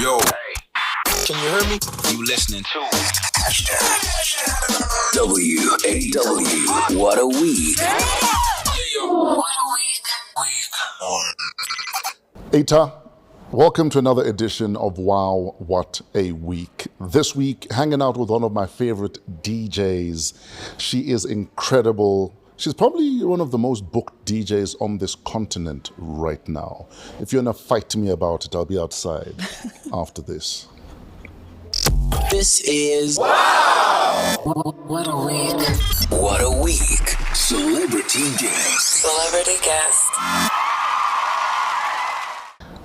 Yo, can you hear me? You listening to WAW. What a week. Eta, welcome to another edition of Wow, What a Week. This week, hanging out with one of my favorite DJs. She is incredible. She's probably one of the most booked DJs on this continent right now. If you're gonna fight me about it, I'll be outside after this. This is Wow! What a week. What a week. Celebrity guest. Celebrity guest.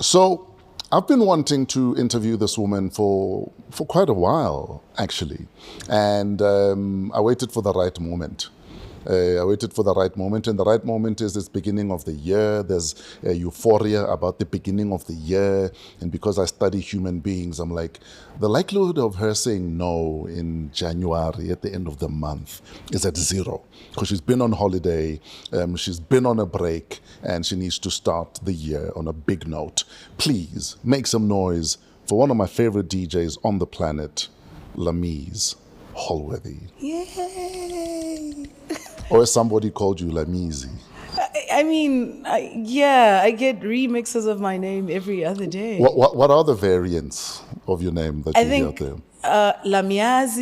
So, I've been wanting to interview this woman for quite a while, actually. And I waited for the right moment. And the right moment is this beginning of the year. There's a euphoria about the beginning of the year, and because I study human beings, I'm like, the likelihood of her saying no in January at the end of the month is at zero, because she's been on holiday, she's been on a break, and she needs to start the year on a big note. Please make some noise for one of my favorite DJs on the planet, Lamiez Holworthy. Yay! Or as somebody called you, Lamiez. I get remixes of my name every other day. What are the variants of your name that you hear out there? Lamiez.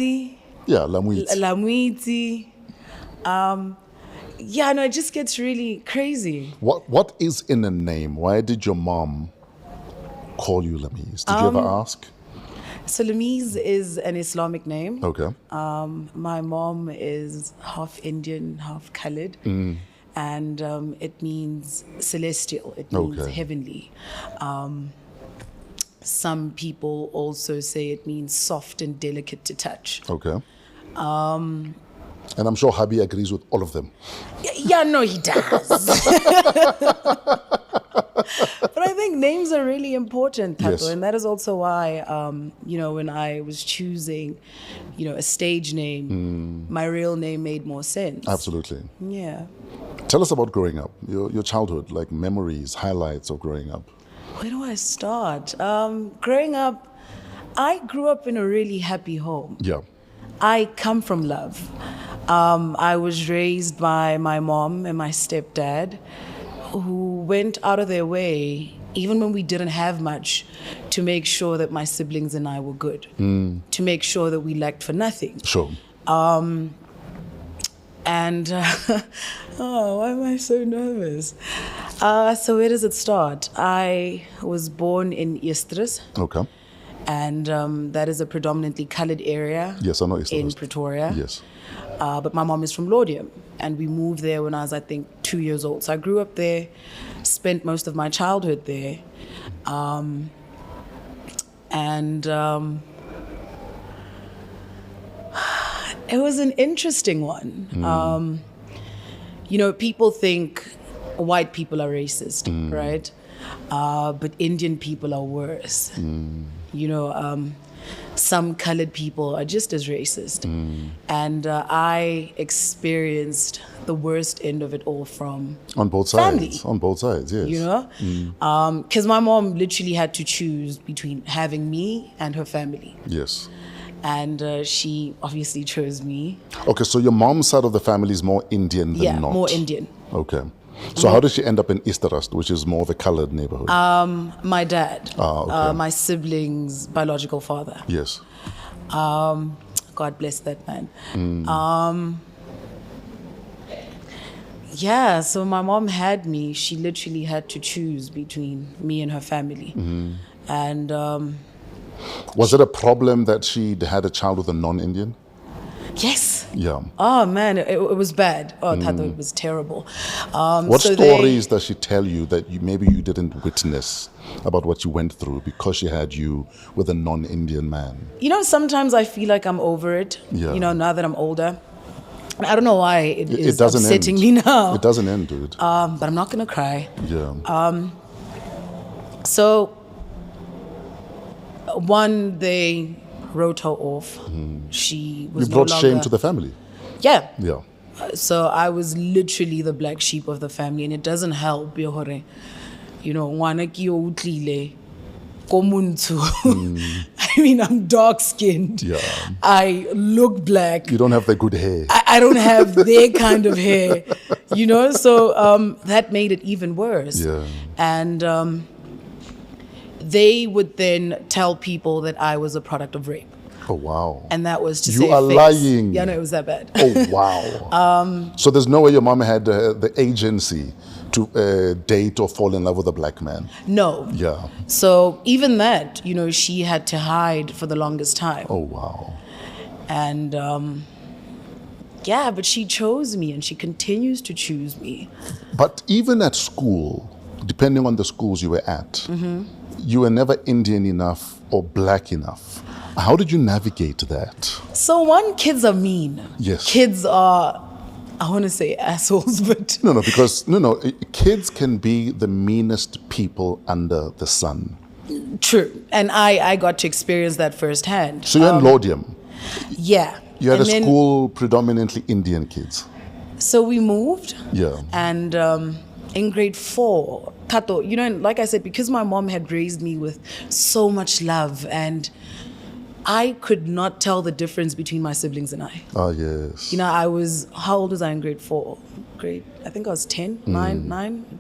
Yeah, Lamiez. Lamwiti. It just gets really crazy. What is in a name? Why did your mom call you Lamiez? Did you ever ask? So Lamiez is an Islamic name. Okay. My mom is half Indian, half colored. And it means celestial. It means heavenly. Some people also say it means soft and delicate to touch. Okay. And I'm sure Habi agrees with all of them. Yeah, no, he does. But I think names are really important, Tato, Yes. and that is also why, when I was choosing, a stage name, my real name made more sense. Absolutely. Yeah. Tell us about growing up, your childhood, like memories, highlights of growing up. Where do I start? Growing up, I grew up in a really happy home. Yeah. I come from love. I was raised by my mom and my stepdad, who went out of their way, even when we didn't have much, to make sure that my siblings and I were good, to make sure that we lacked for nothing. Sure. Why am I so nervous? So where does it start? I was born in Eastris. Okay. And that is a predominantly colored area. Yes, I know Eastris. In Pretoria. Yes. But my mom is from Laudium, and we moved there when I was, 2 years old. So I grew up there, spent most of my childhood there. It was an interesting one. People think white people are racist, right? But Indian people are worse. Some colored people are just as racist. And I experienced the worst end of it all from On both family. sides. On both sides, yes. Because my mom literally had to choose between having me and her family. Yes. And she obviously chose me. Okay, so your mom's side of the family is more Indian than not? Yeah, more Indian. Okay. So how did she end up in Eastrast, which is more of a colored neighborhood? My dad, okay. my sibling's biological father. Yes. God bless that man. So my mom had me. She literally had to choose between me and her family. And was it a problem that she had a child with a non-Indian? yes. Yeah. Oh man, it was bad. Oh, Tato, it was terrible. What stories does she tell you that maybe you didn't witness about what you went through because she had you with a non-Indian man? Sometimes I feel like I'm over it. Yeah. Now that I'm older. I don't know why it is doesn't upsetting end. me now. It doesn't end, dude. But I'm not gonna cry. Yeah. So one, they wrote her off. She was You brought no longer, shame to the family. Yeah. Yeah. So I was literally the black sheep of the family, and it doesn't help. Ngwana ki yo utlile komuntu. I mean, I'm dark-skinned. Yeah. I look black. You don't have the good hair. I don't have their kind of hair, you know? So that made it even worse. Yeah. And they would then tell people that I was a product of rape. Oh, wow. And that was to You say are face. lying. Yeah, no, it was that bad. Oh, wow. So there's no way your mom had the agency to date or fall in love with a black man? No. Yeah. So even that, you know, she had to hide for the longest time. Oh, wow. And yeah, but she chose me and she continues to choose me. But even at school, depending on the schools you were at, you were never Indian enough or black enough. How did you navigate that? So one, kids are mean. Yes. Kids are, I want to say assholes, but... No, kids can be the meanest people under the sun. True. And I got to experience that firsthand. So you're in Laudium. Yeah. You had And a then- school predominantly Indian kids. So we moved. Yeah. And in grade 4, Tato, you know, and like I said, because my mom had raised me with so much love, and I could not tell the difference between my siblings and I. Ah, yes. You know, how old was I in grade 4? I think I was 10,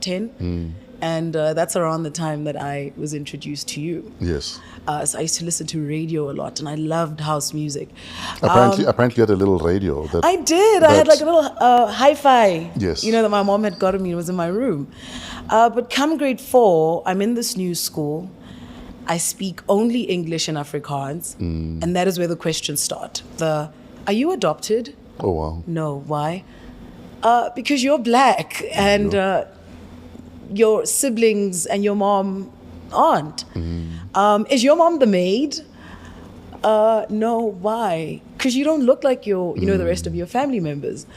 10. And that's around the time that I was introduced to you. Yes. So I used to listen to radio a lot, and I loved house music. Apparently you had a little radio. That, I did. I had like a little hi-fi. Yes. You know, that my mom had gotten me. It was in my room. But come grade 4, I'm in this new school. I speak only English and Afrikaans. And that is where the questions start. Are you adopted? Oh, wow. No. Why? Because you're black and your siblings and your mom aren't. Is your mom the maid? No. Why? Because you don't look like the rest of your family members.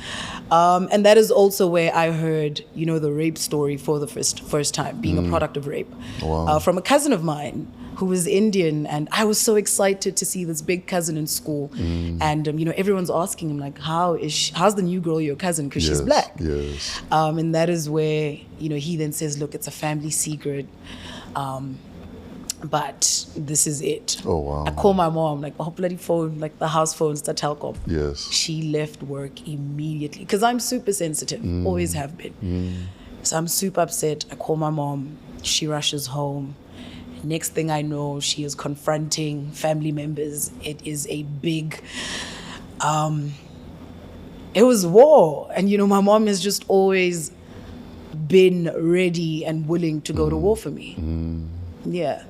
And that is also where I heard, the rape story for the first time, being a product of rape. Wow. From a cousin of mine who was Indian, and I was so excited to see this big cousin in school. And everyone's asking him, like, how's the new girl your cousin? Because she's black. Yes. And that is where he then says, look, it's a family secret, but this is it. Oh, wow. I call my mom, like, oh, bloody phone, like the house phone's the telco. Yes. She left work immediately because I'm super sensitive, always have been. So I'm super upset. I call my mom. She rushes home. Next thing I know, she is confronting family members. It is a big, it was war. And, my mom has just always been ready and willing to go to war for me. Yeah.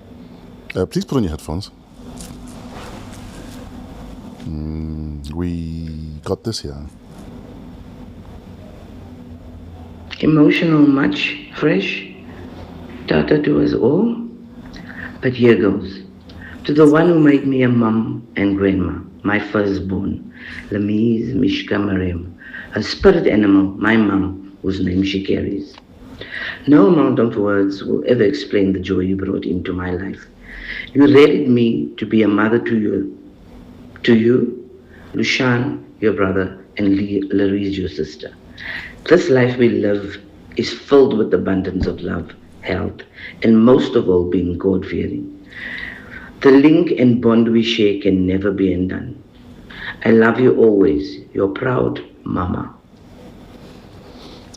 Please put on your headphones. We got this here. Emotional much, fresh, data to us all. But here goes. To the one who made me a mum and grandma, my firstborn, Lamiez Mischa Miriam, a spirit animal, my mum, whose name she carries. No amount of words will ever explain the joy you brought into my life. You readied me to be a mother to you, Lushan, your brother, and Larisse, your sister. This life we live is filled with abundance of love, health, and most of all being God-fearing. The link and bond we share can never be undone. I love you always, your proud mama.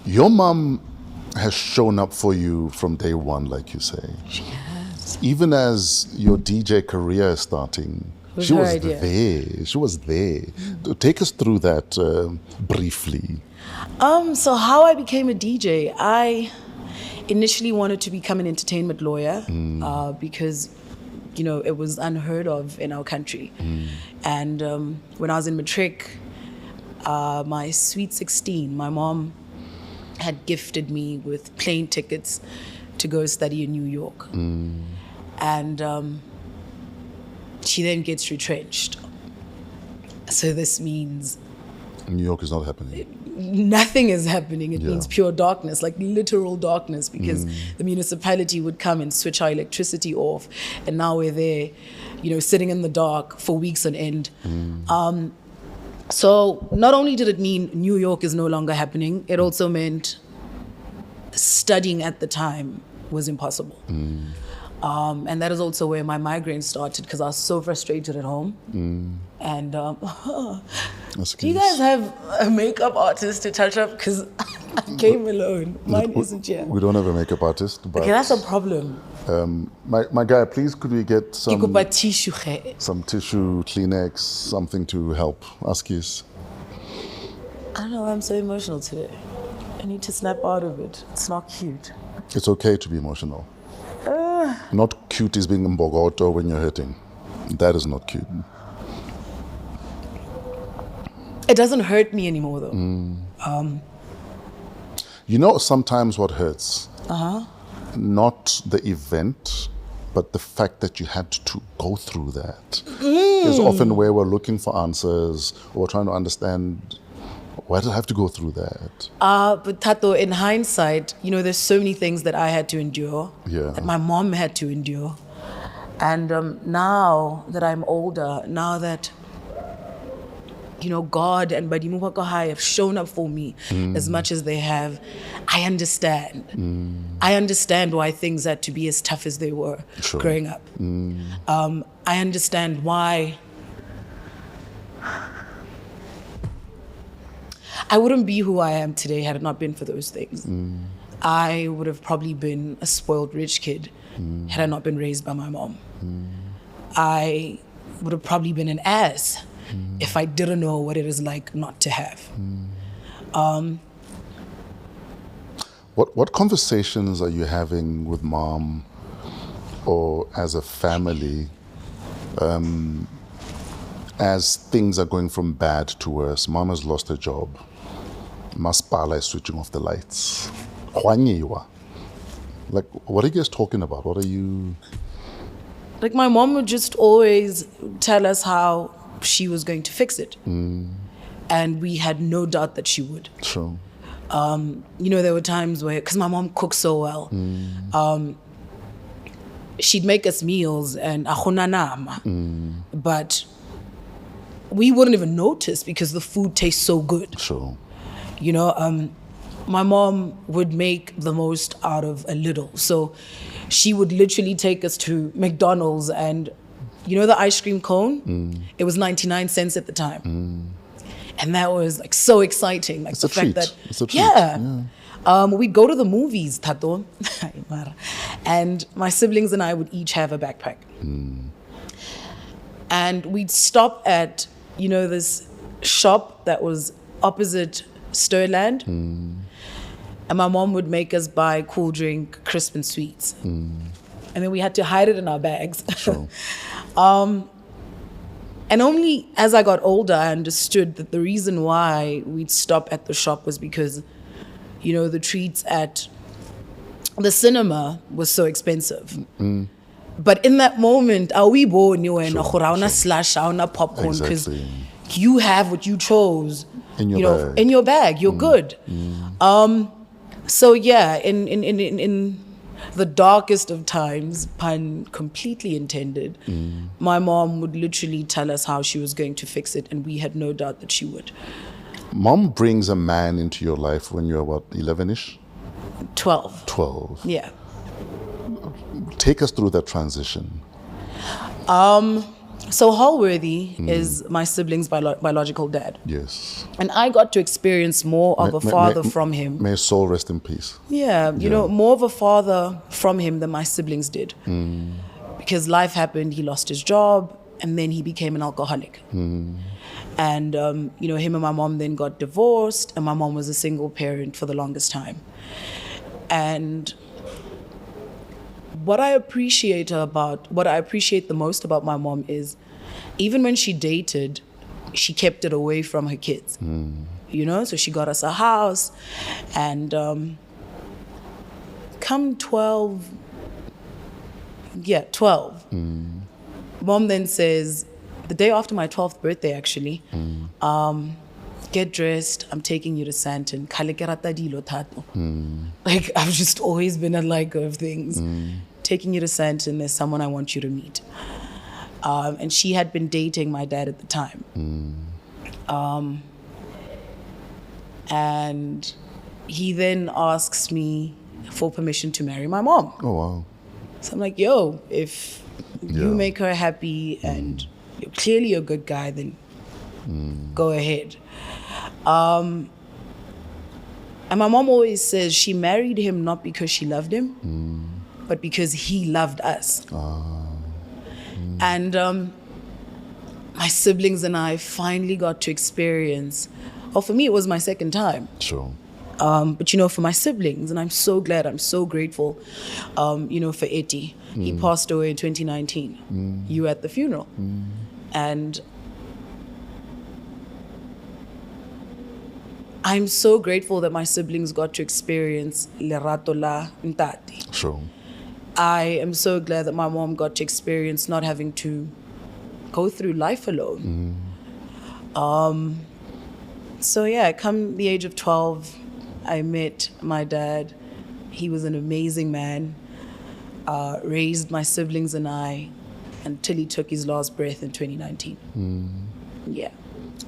Your mom has shown up for you from day one, like you say. She has. Even as your DJ career is starting, she her was idea. there. She was there. Take us through that briefly. So how I became a DJ, I initially wanted to become an entertainment lawyer because, it was unheard of in our country. And when I was in matric, my sweet 16, my mom had gifted me with plane tickets to go study in New York. And she then gets retrenched. So this means New York is not happening. nothing is happening. It Yeah. means pure darkness, like literal darkness, because the municipality would come and switch our electricity off. And now we're there, sitting in the dark for weeks on end. So not only did it mean New York is no longer happening, it also meant studying at the time was impossible. And that is also where my migraine started because I was so frustrated at home. And do you guys have a makeup artist to touch up? Because I came alone. Mine isn't here. We don't have a makeup artist. But Okay, that's a problem. my guy, please could we get some tissue, Kleenex, something to help? Askies. I don't know, I'm so emotional today. I need to snap out of it. It's not cute. It's okay to be emotional. Not cute is being mbogoto when you're hurting. That is not cute. It doesn't hurt me anymore, though. You know, sometimes what hurts, not the event, but the fact that you had to go through that is often where we're looking for answers or trying to understand why did I have to go through that. But Tato, in hindsight, you know, there's so many things that I had to endure, that my mom had to endure. And now that I'm older, now that, you know, God and Badimu Wakahai have shown up for me as much as they have, I understand. I understand why things had to be as tough as they were growing up. I understand why I wouldn't be who I am today had it not been for those things. I would have probably been a spoiled rich kid had I not been raised by my mom. I would have probably been an ass if I didn't know what it is like not to have. What conversations are you having with mom or as a family as things are going from bad to worse? Mom has lost her job. Maspala is switching off the lights. Like, what are you guys talking about? What are you... Like, my mom would just always tell us how she was going to fix it. And we had no doubt that she would. Sure. You know, there were times where, because my mom cooks so well, she'd make us meals and but we wouldn't even notice because the food tastes so good. Sure. You know, my mom would make the most out of a little. So she would literally take us to McDonald's and, you know, the ice cream cone? It was 99 cents at the time. And that was like so exciting. Like It's the a fact treat. that, It's a treat. Yeah. We'd go to the movies, Tato, and my siblings and I would each have a backpack. And we'd stop at, you know, this shop that was opposite Stirland. And my mom would make us buy cool drink, crisp and sweets. And then we had to hide it in our bags. Sure. And only as I got older, I understood that the reason why we'd stop at the shop was because, you know, the treats at the cinema was so expensive. But in that moment, we born you and slash popcorn because you have what you chose. In your bag. In your bag, you're good. So yeah, in the darkest of times, pun completely intended, my mom would literally tell us how she was going to fix it, and we had no doubt that she would. Mom brings a man into your life when you're what, 11-ish? 12. 12. Yeah. Take us through that transition. So Holworthy is my sibling's biological dad. Yes. And I got to experience more of a father from him. May his soul rest in peace. Yeah, you know, more of a father from him than my siblings did. Because life happened, he lost his job, and then he became an alcoholic. And, you know, him and my mom then got divorced, and my mom was a single parent for the longest time. And what I appreciate the most about my mom is, even when she dated, she kept it away from her kids. You know, so she got us a house, and come 12, Mom then says, the day after my 12th birthday actually, get dressed, I'm taking you to Santon. Like, I've just always been a liker of things. Taking you to Santon, there's someone I want you to meet. And she had been dating my dad at the time. And he then asks me for permission to marry my mom. Oh, wow. So I'm like, yo, if you make her happy and you're clearly a good guy, then go ahead. And my mom always says she married him not because she loved him, but because he loved us. And my siblings and I finally got to experience, well, for me, it was my second time. Sure. But, you know, for my siblings, and I'm so glad, I'm so grateful, you know, for Eti. He passed away in 2019. You were at the funeral. And I'm so grateful that my siblings got to experience Lerato la Ntati. Sure. I am so glad that my mom got to experience not having to go through life alone. So yeah, come the age of 12, I met my dad. He was an amazing man, raised my siblings and I until he took his last breath in 2019. Yeah.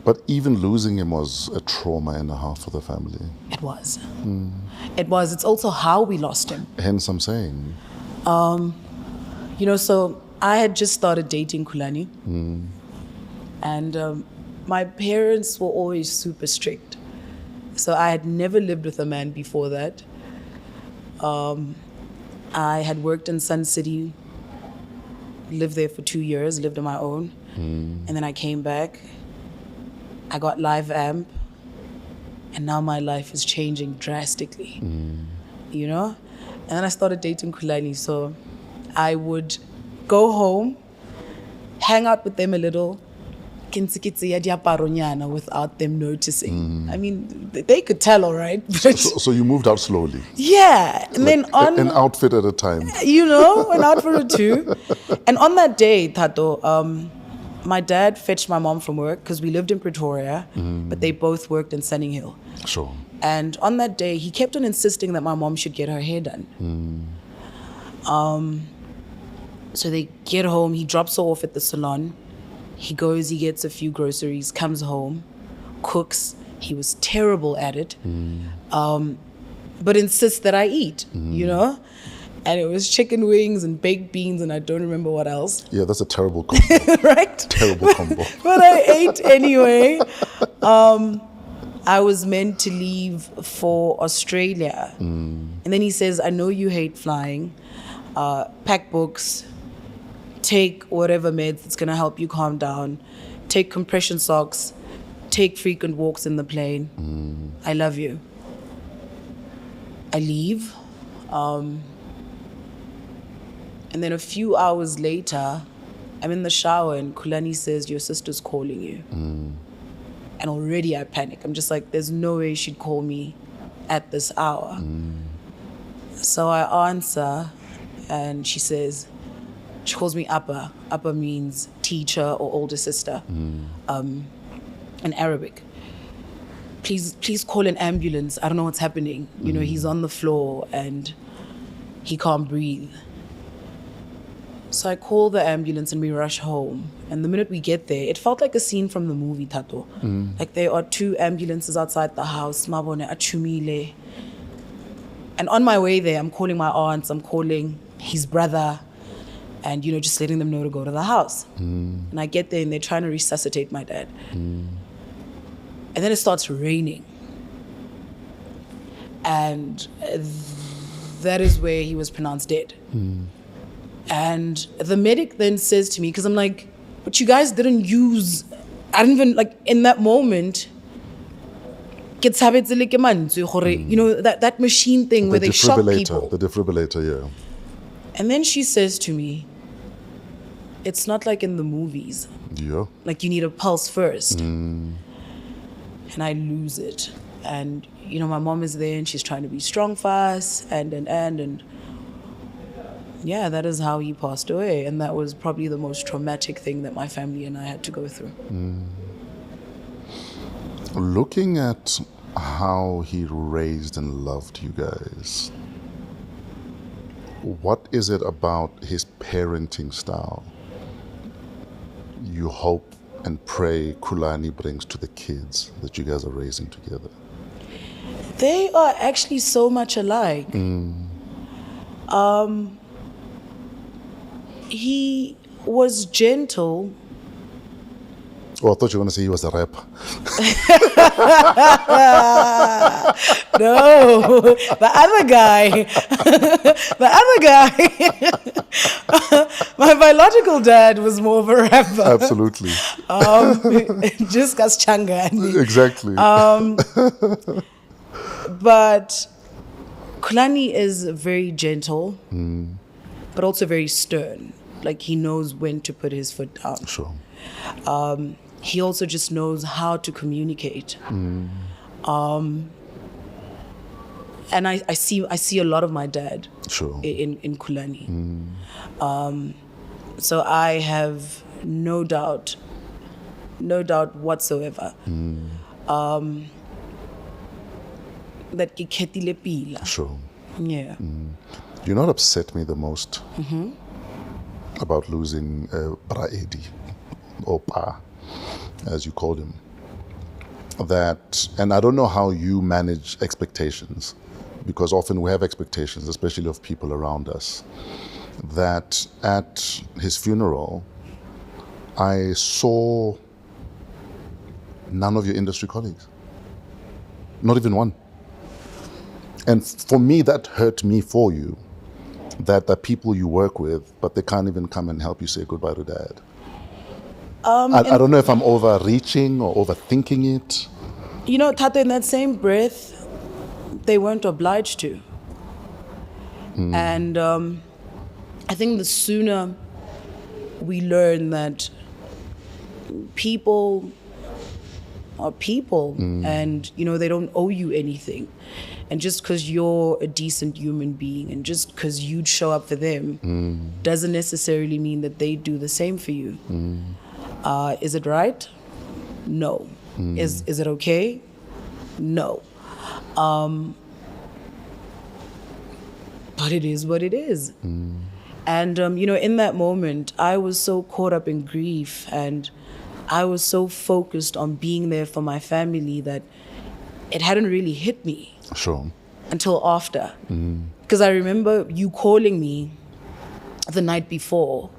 But even losing him was a trauma and a half for the family. It was. It was. It's also how we lost him. Hence I'm saying. You know, so I had just started dating Khuli. And my parents were always super strict. So I had never lived with a man before that. I had worked in Sun City, lived there for 2 years, lived on my own. And then I came back. I got Live Amp. And now my life is changing drastically. You know? And then I started dating Khuli. So I would go home, hang out with them a little, without them noticing. I mean, they could tell, all right. So you moved out slowly. Yeah. And like then on... an outfit at a time. You know, an outfit or two. And on that day, Tato, my dad fetched my mom from work because we lived in Pretoria, but they both worked in Sunning Hill. Sure. And on that day, he kept on insisting that my mom should get her hair done. So they get home, he drops her off at the salon. He goes, he gets a few groceries, comes home, cooks. He was terrible at it, but insists that I eat, you know? And it was chicken wings and baked beans and I don't remember what else. Yeah, that's a terrible combo. Right? Terrible combo. But I ate anyway. I was meant to leave for Australia. And then he says, I know you hate flying. Pack books. Take whatever meds that's going to help you calm down. Take compression socks. Take frequent walks in the plane. I love you. I leave. And then a few hours later, I'm in the shower and Khuli says, your sister's calling you. And already I panic. I'm just like, there's no way she'd call me at this hour. So I answer and she says, she calls me Appa. Appa means teacher or older sister in Arabic. Please call an ambulance. I don't know what's happening. You know, he's on the floor and he can't breathe. So I call the ambulance and we rush home. And the minute we get there, it felt like a scene from the movie, Tato. Like there are 2 ambulances outside the house. Mabone achumile. And on my way there, I'm calling my aunts, I'm calling his brother, and, you know, just letting them know to go to the house. And I get there and they're trying to resuscitate my dad. And then it starts raining. And that is where he was pronounced dead. And the medic then says to me, because I'm like, but you guys didn't use, I didn't even, like, in that moment, you know, that machine thing where they shock people. The defibrillator, yeah. And then she says to me, it's not like in the movies. Yeah. Like you need a pulse first. And I lose it. And, you know, my mom is there and she's trying to be strong for us and yeah, that is how he passed away. And that was probably the most traumatic thing that my family and I had to go through. Looking at how he raised and loved you guys, what is it about his parenting style you hope and pray Khuli brings to the kids that you guys are raising together? They are actually so much alike. He was gentle. Oh, I thought you were going to say he was a rapper. No, the other guy. The other guy. My biological dad was more of a rapper. Absolutely. Just as changani. Exactly. But Khulani is very gentle, but also very stern. Like, he knows when to put his foot down. Sure. He also just knows how to communicate. And I see a lot of my dad Sure. in Khulani. So I have no doubt whatsoever that ke khetile pila. Sure. Yeah. You know what upset me the most about losing Braedi, or Pa, as you called him? That, and I don't know how you manage expectations, because often we have expectations, especially of people around us, that at his funeral, I saw none of your industry colleagues. Not even one. And for me, that hurt me for you. That the people you work with, but they can't even come and help you say goodbye to Dad. I don't know if I'm overreaching or overthinking it. You know, Tata, in that same breath, they weren't obliged to. And I think the sooner we learn that people are people and, you know, they don't owe you anything. And just because you're a decent human being and just because you'd show up for them doesn't necessarily mean that they do the same for you. Is it right? No. Is it okay? No. But it is what it is. And, you know, in that moment, I was so caught up in grief and I was so focused on being there for my family that it hadn't really hit me. Sure. Until after. Because I remember you calling me the night before.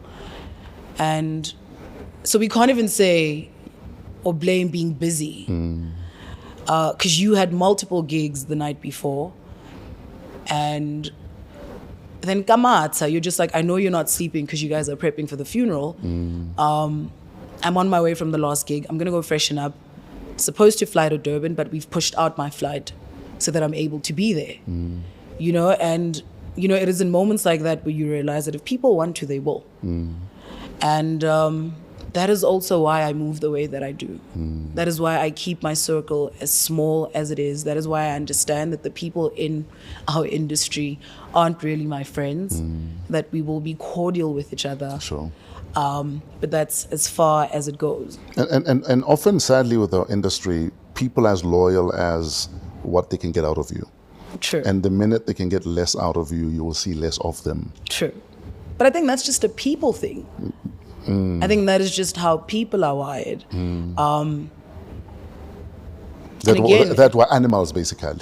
And so we can't even say or blame being busy. Because you had multiple gigs the night before. And then Kamatsa, you're just like, I know you're not sleeping because you guys are prepping for the funeral. I'm on my way from the last gig. I'm going to go freshen up. Supposed to fly to Durban, but we've pushed out my flight so that I'm able to be there. You know, and, you know, it is in moments like that where you realize that if people want to, they will. And that is also why I move the way that I do. That is why I keep my circle as small as it is. That is why I understand that the people in our industry aren't really my friends, that we will be cordial with each other. Sure. But that's as far as it goes. And often, sadly, with our industry, people as loyal as what they can get out of you. True. And the minute they can get less out of you, you will see less of them. True. But I think that's just a people thing. I think that is just how people are wired. That were animals, basically.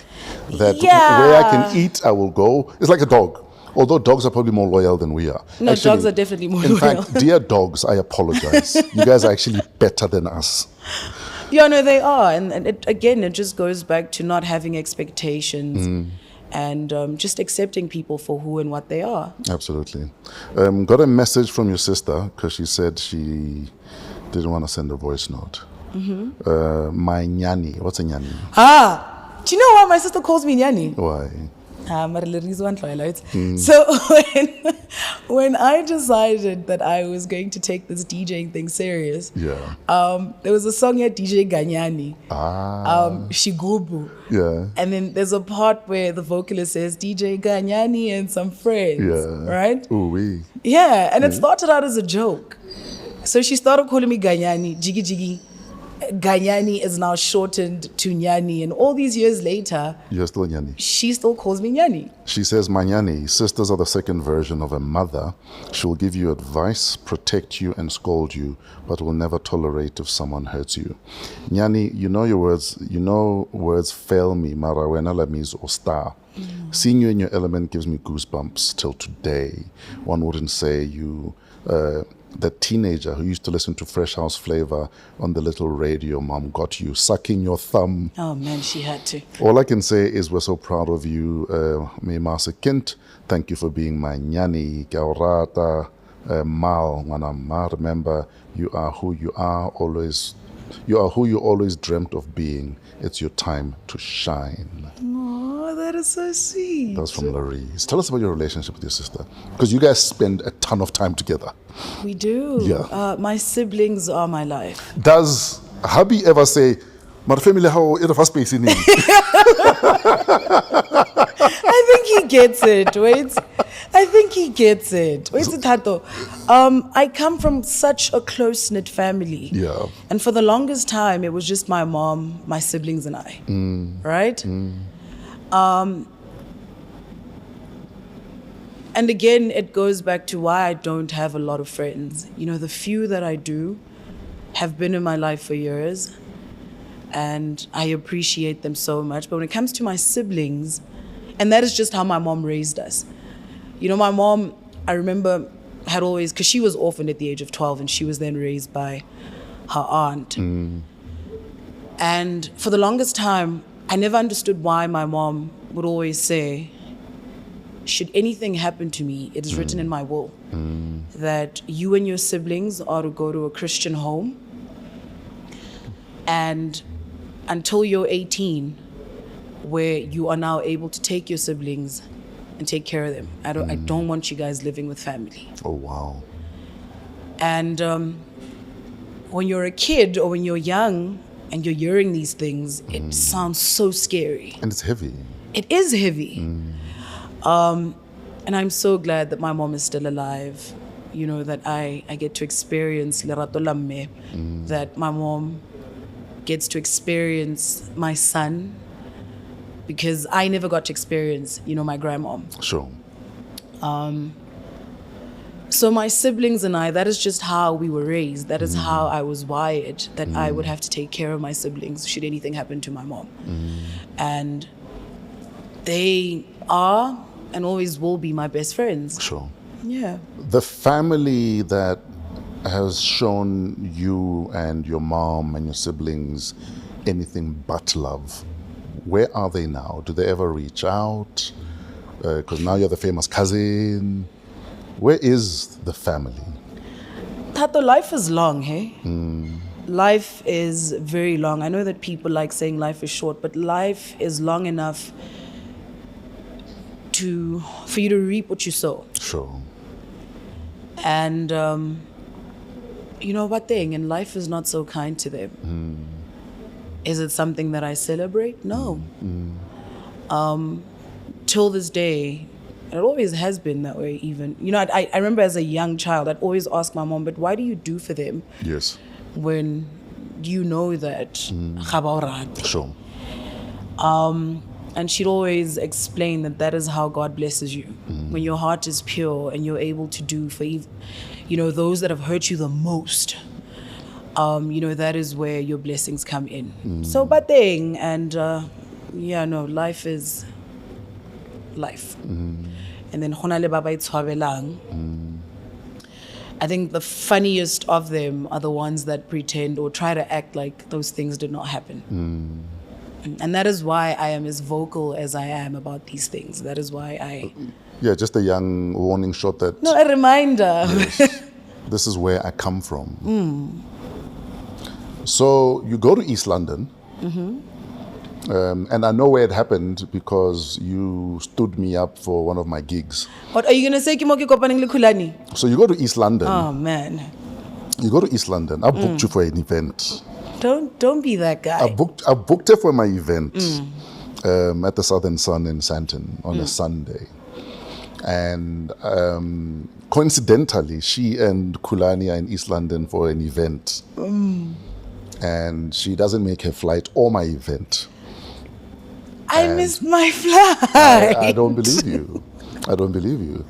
That where I can eat, I will go. It's like a dog. Although dogs are probably more loyal than we are. No, actually, dogs are definitely more loyal. In fact, dear dogs, I apologize. You guys are actually better than us. Yeah, no, they are. And it just goes back to not having expectations and just accepting people for who and what they are. Absolutely. Got a message from your sister because she said she didn't want to send a voice note. My nyani. What's a nyani? Do you know why my sister calls me nyani? Why? So when I decided that I was going to take this DJing thing serious, there was a song here, DJ Ganyani, Shigubu. Yeah. And then there's a part where the vocalist says DJ Ganyani and some friends, right? Ooh wee. Yeah, and it started out as a joke. So she started calling me Ganyani, Jiggy Jiggy. Ganyani is now shortened to Nyani, and all these years later, you're still Nyani. She still calls me Nyani. She says, my Nyani, sisters are the second version of a mother. She will give you advice, protect you, and scold you, but will never tolerate if someone hurts you. Nyani, you know words fail me, mara wena Lamiez or star. Seeing you in your element gives me goosebumps till today. One wouldn't say you that teenager who used to listen to Fresh House Flavor on the little radio mom got you, sucking your thumb. Oh man, she had to. All I can say is we're so proud of you, Mimase Kint. Thank you for being my nyani, Gaurata, Mal, Manama. Remember, you are who you are always. You are who you always dreamt of being. It's your time to shine. Oh, that is so sweet. That's from Lamiez. Tell us about your relationship with your sister, because you guys spend a ton of time together. We do. Yeah. My siblings are my life. Does hubby ever say, "My family, how it was space in it?" I think he gets it. Wait. I think he gets it. Wait, Tato. I come from such a close-knit family. Yeah. And for the longest time, it was just my mom, my siblings, and I. Right? And again, it goes back to why I don't have a lot of friends. You know, the few that I do have been in my life for years, and I appreciate them so much. But when it comes to my siblings, and that is just how my mom raised us. You know, my mom, I remember, had always, because she was orphaned at the age of 12, and she was then raised by her aunt. And for the longest time, I never understood why my mom would always say, should anything happen to me, it is written in my will that you and your siblings are to go to a Christian home, and until you're 18, where you are now able to take your siblings and take care of them. I don't want you guys living with family. Oh, wow. And when you're a kid or when you're young and you're hearing these things, it sounds so scary. And it's heavy. It is heavy. And I'm so glad that my mom is still alive. You know, that I get to experience Lerato Lamme, that my mom gets to experience my son, because I never got to experience, you know, my grandmom. Sure. So my siblings and I, that is just how we were raised. That is how I was wired, that I would have to take care of my siblings should anything happen to my mom. And they are and always will be my best friends. Sure. Yeah. The family that has shown you and your mom and your siblings anything but love, where are they now? Do they ever reach out? Because now you're the famous cousin. Where is the family? Tato, life is long, hey? Life is very long. I know that people like saying life is short, but life is long enough for you to reap what you sow. Sure. And you know what thing? And life is not so kind to them. Is it something that I celebrate? No. Till this day, it always has been that way even. You know, I remember as a young child, I'd always ask my mom, but why do you do for them? Yes. When you know that. Sure. And she'd always explain that is how God blesses you. When your heart is pure and you're able to do for, you know, those that have hurt you the most. You know, that is where your blessings come in. So, but thing, and life is life. And then Honale Baba Itzwabelang. I think the funniest of them are the ones that pretend or try to act like those things did not happen. And that is why I am as vocal as I am about these things. That is why I... Yeah, just a young warning shot that... No, a reminder. Yes, this is where I come from. So you go to East London, and I know where it happened because you stood me up for one of my gigs. What are you gonna say? Khuli? So you go to East London. Oh man! You go to East London. I booked you for an event. Don't be that guy. I booked her for my event at the Southern Sun in Sandton on a Sunday, and coincidentally, she and Khulani are in East London for an event. And she doesn't make her flight or my event. I missed my flight. I don't believe you. I don't believe you.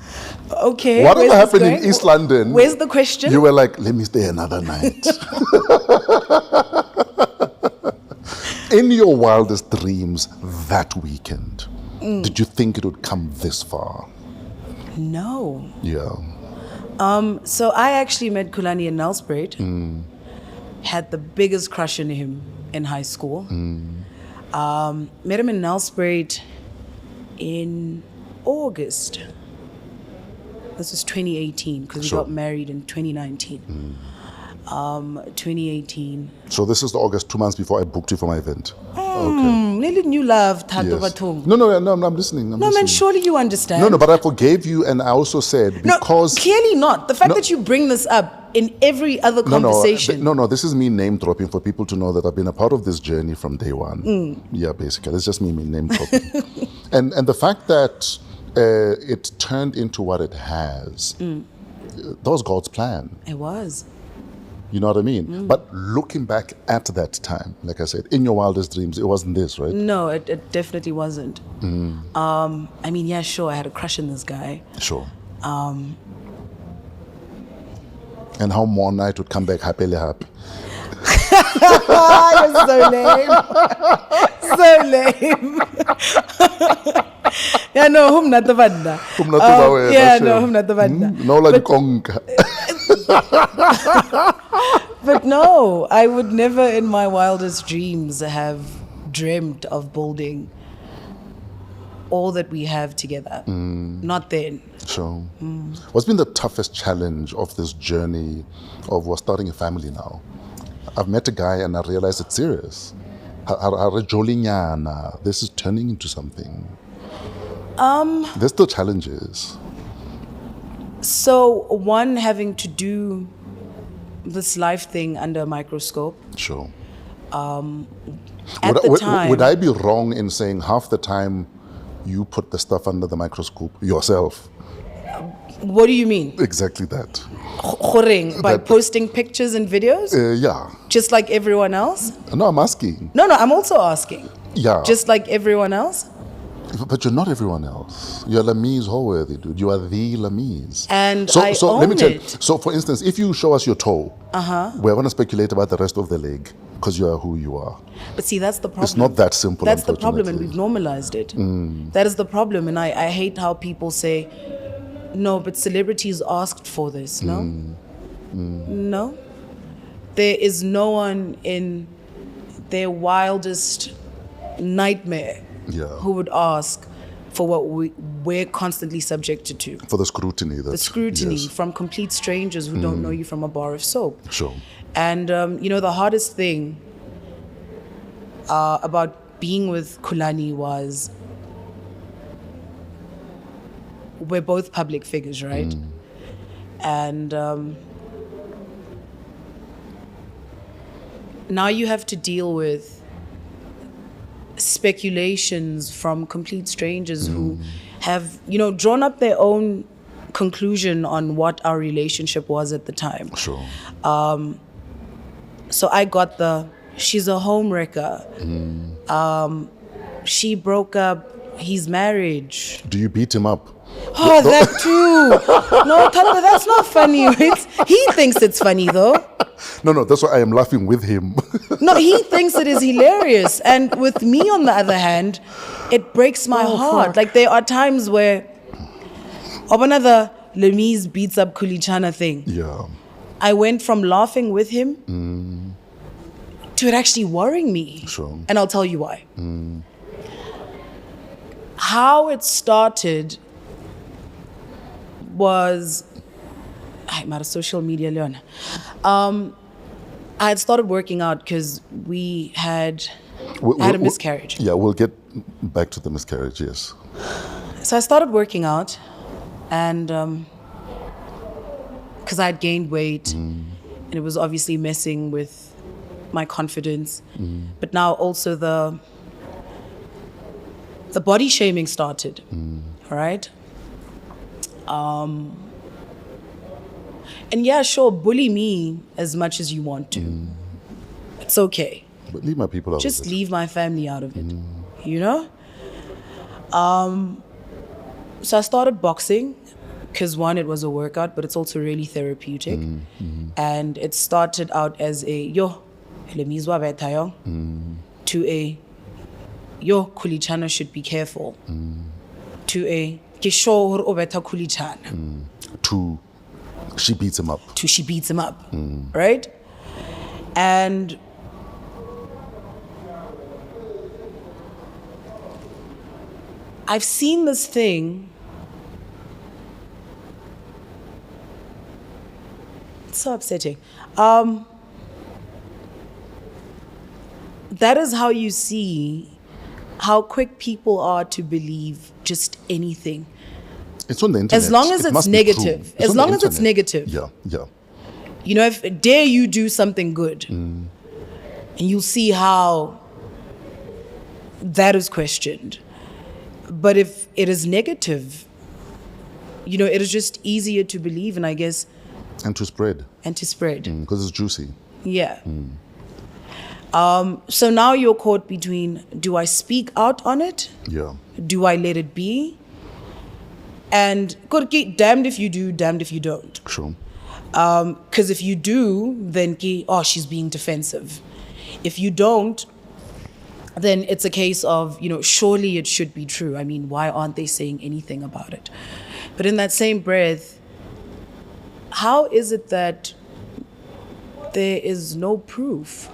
Okay. Whatever happened in East London. Where's the question? You were like, let me stay another night. In your wildest dreams that weekend, did you think it would come this far? No. Yeah. So I actually met Khulani in Nelspruit. Had the biggest crush on him in high school. Met him in Nelspruit in August. This was 2018 because we got married in 2019. 2018. So this is the August, 2 months before I booked you for my event. Okay. Really new love, Tato Yes. Batung. No, I'm listening. No, man, surely you understand. No, but I forgave you, and I also said because No, clearly not. The fact that you bring this up in every other conversation. No, this is me name dropping for people to know that I've been a part of this journey from day one. Yeah, basically, it's just me name dropping, and the fact that it turned into what it has, that was God's plan. It was. You know what I mean? But looking back at that time, like I said, in your wildest dreams, it wasn't this, right? No, it definitely wasn't. I mean, yeah, sure, I had a crush on this guy. Sure. And how one night would come back happily happy. You're so lame. So lame. Yeah, no, whom not the vanda. Yeah, no, whom not the vanda. No, like conga. But no, I would never in my wildest dreams have dreamt of building all that we have together. Not then. Sure. What's been the toughest challenge of this journey of we're starting a family now? I've met a guy and I realized it's serious. This is turning into something. There's still challenges. So one, having to do this life thing under a microscope. Sure. At the time, would I be wrong in saying half the time you put the stuff under the microscope yourself? what do you mean? Exactly that. By posting pictures and videos? Yeah. Just like everyone else? No, I'm asking. No, I'm also asking. Yeah. Just like everyone else? But you're not everyone else. You're Lamiez Holworthy, dude. You are the Lamiez. And so I let me own tell you. it. So, for instance, if you show us your toe, we're going to speculate about the rest of the leg because you are who you are. But see, that's the problem. It's not that simple. That's the problem, and we've normalized it. That is the problem, and I hate how people say, no, but celebrities asked for this. No? No. There is no one in their wildest nightmare who would ask for what we're constantly subjected to. For the scrutiny. The scrutiny yes. from complete strangers who don't know you from a bar of soap. Sure. And, the hardest thing about being with Khulani was we're both public figures, right? And now you have to deal with speculations from complete strangers who have, drawn up their own conclusion on what our relationship was at the time. Sure. So I got she's a home wrecker. She broke up his marriage. Do you beat him up? Oh, that too. No, Tata, that's not funny. He thinks it's funny though. No, that's why I am laughing with him. No, he thinks it is hilarious. And with me, on the other hand, it breaks my heart. Fuck. Like, there are times where, of another Lamiez beats up Khuli Chana thing, Yeah. I went from laughing with him to it actually worrying me. Sure. And I'll tell you why. How it started was, I'm out of social media, Leona. I had started working out because we had had a miscarriage. Yeah, we'll get back to the miscarriage, yes. So I started working out, and because I had gained weight, and it was obviously messing with my confidence. But now also the body shaming started, all right? And yeah, sure, bully me as much as you want to. It's okay. But leave my people out Just of it. leave my family out of it, So I started boxing because one, it was a workout, but it's also really therapeutic. And it started out as a, Lamiez wa betha yo, to a, Khuli Chana should be careful, to a, ke sure hore o betha Khuli Chana. To She beats him up. She beats him up, right? And I've seen this thing. It's so upsetting. That is how you see how quick people are to believe just anything. It's on the internet. As long as it's negative. As long as it's negative. Yeah, yeah. You know, if dare you do something good, and you'll see how that is questioned. But if it is negative, you know, it is just easier to believe, and I guess... And to spread. Because it's juicy. Yeah. So now you're caught between, do I speak out on it? Yeah. Do I let it be? And damned if you do, damned if you don't. Sure. Because if you do, then she's being defensive. If you don't, then it's a case of, you know, surely it should be true. I mean, why aren't they saying anything about it? But in that same breath, how is it that there is no proof?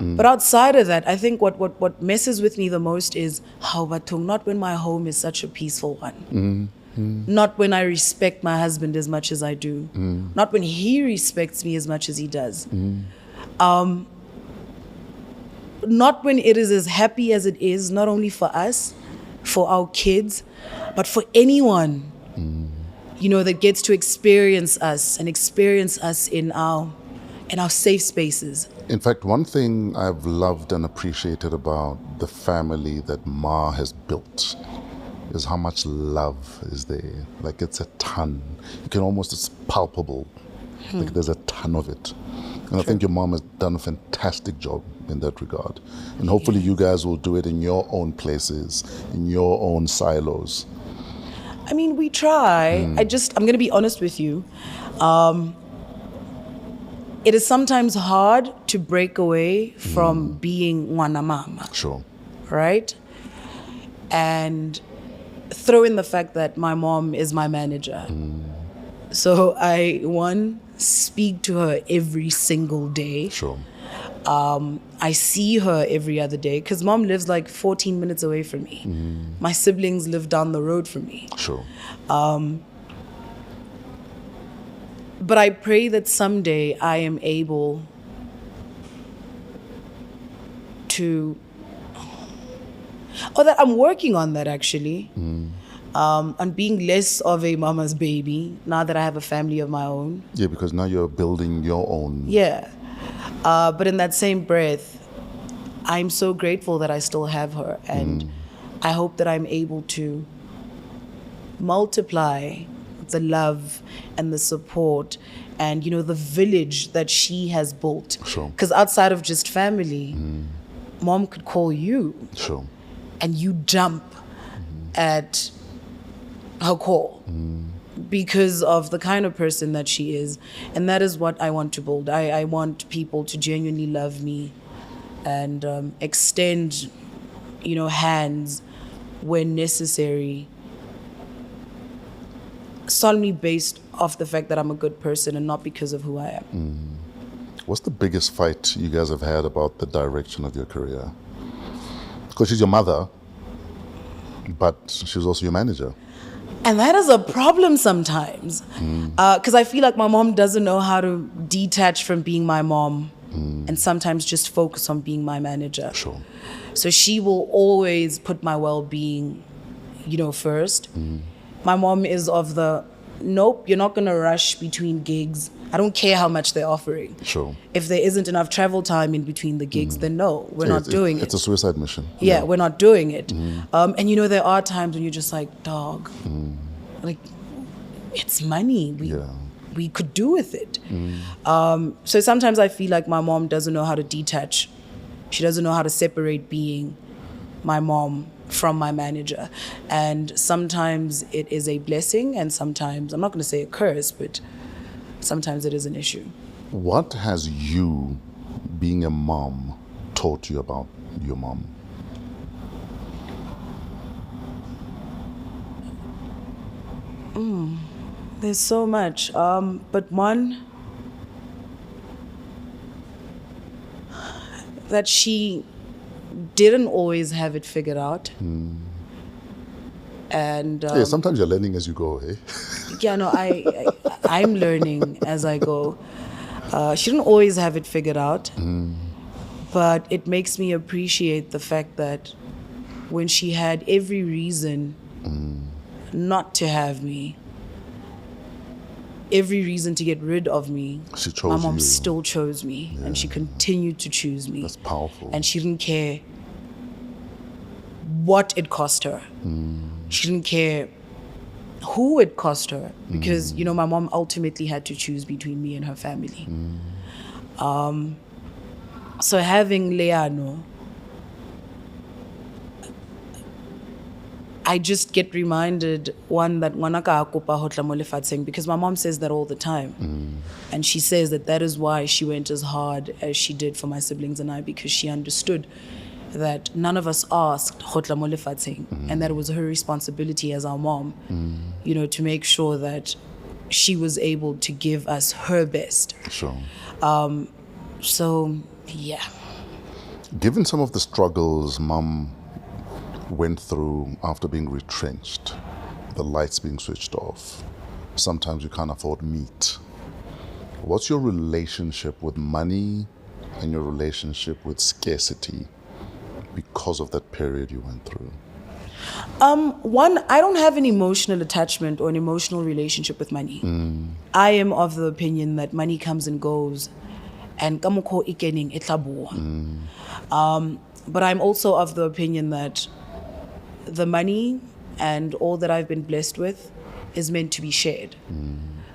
But outside of that, I think what messes with me the most is how batung, not when my home is such a peaceful one. Not when I respect my husband as much as I do. Not when he respects me as much as he does. Not when it is as happy as it is, not only for us, for our kids, but for anyone, you know, that gets to experience us in our safe spaces. In fact, one thing I've loved and appreciated about the family that Ma has built is how much love is there. Like, it's a ton. It's palpable. Like, there's a ton of it. And I think your mom has done a fantastic job in that regard. And hopefully you guys will do it in your own places, in your own silos. I mean, we try. I'm going to be honest with you. It is sometimes hard to break away from being wana mama. Sure. Right? And throw in the fact that my mom is my manager. So I, speak to her every single day. Sure. I see her every other day because mom lives like 14 minutes away from me. My siblings live down the road from me. Sure. But I pray that someday I am able to, that I'm working on that actually, on being less of a mama's baby now that I have a family of my own. Yeah, because now you're building your own. Yeah. But in that same breath, I'm so grateful that I still have her. And I hope that I'm able to multiply the love and the support and, you know, the village that she has built. Sure. Because outside of just family, mom could call you. Sure. And you jump at her call because of the kind of person that she is. And that is what I want to build. I want people to genuinely love me and extend, you know, hands when necessary, solely based off the fact that I'm a good person and not because of who I am. What's the biggest fight you guys have had about the direction of your career? Because she's your mother, but she's also your manager. And that is a problem sometimes. Because I feel like my mom doesn't know how to detach from being my mom and sometimes just focus on being my manager. Sure. So she will always put my well-being, you know, first. My mom is of the, nope, you're not going to rush between gigs. I don't care how much they're offering. Sure. If there isn't enough travel time in between the gigs, then no, we're not doing it. It's a suicide mission. Yeah, we're not doing it. And you know, there are times when you're just like, dog, like, it's money. We could do with it. So sometimes I feel like my mom doesn't know how to detach. She doesn't know how to separate being my mom from my manager. And sometimes it is a blessing, and sometimes, I'm not going to say a curse, but sometimes it is an issue. What has you, being a mom, taught you about your mom? There's so much. But one, that she didn't always have it figured out. And Yeah, sometimes you're learning as you go, eh? yeah, no, I'm learning as I go. She didn't always have it figured out, but it makes me appreciate the fact that when she had every reason not to have me, every reason to get rid of me, She chose my mom you. still chose me, and she continued to choose me. That's powerful. And she didn't care what it cost her. She didn't care who it cost her, because you know, my mom ultimately had to choose between me and her family. So having Leano, I just get reminded, one, that ngwanaka a kopa ho tla mo lefatsheng, because my mom says that all the time. And she says that is why she went as hard as she did for my siblings and I, because she understood that none of us asked ho tla mo lefatsheng, and that it was her responsibility as our mom, you know, to make sure that she was able to give us her best. Sure. So, yeah. Given some of the struggles Mum went through after being retrenched, the lights being switched off, sometimes you can't afford meat. What's your relationship with money and your relationship with scarcity because of that period you went through? One, I don't have an emotional attachment or an emotional relationship with money. I am of the opinion that money comes and goes, and kamukho ikening etlaboa. But I'm also of the opinion that the money and all that I've been blessed with is meant to be shared.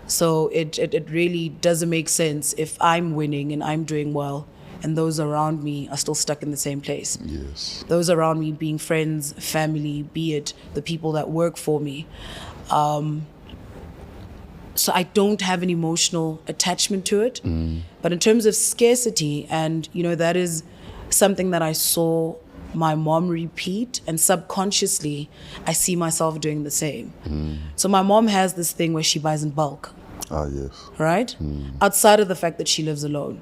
So it really doesn't make sense if I'm winning and I'm doing well and those around me are still stuck in the same place. Yes. Those around me being friends, family, be it the people that work for me. So I don't have an emotional attachment to it. But in terms of scarcity, and you know, that is something that I saw my mom repeat, and subconsciously I see myself doing the same. So my mom has this thing where she buys in bulk. Ah, yes. Right? Outside of the fact that she lives alone.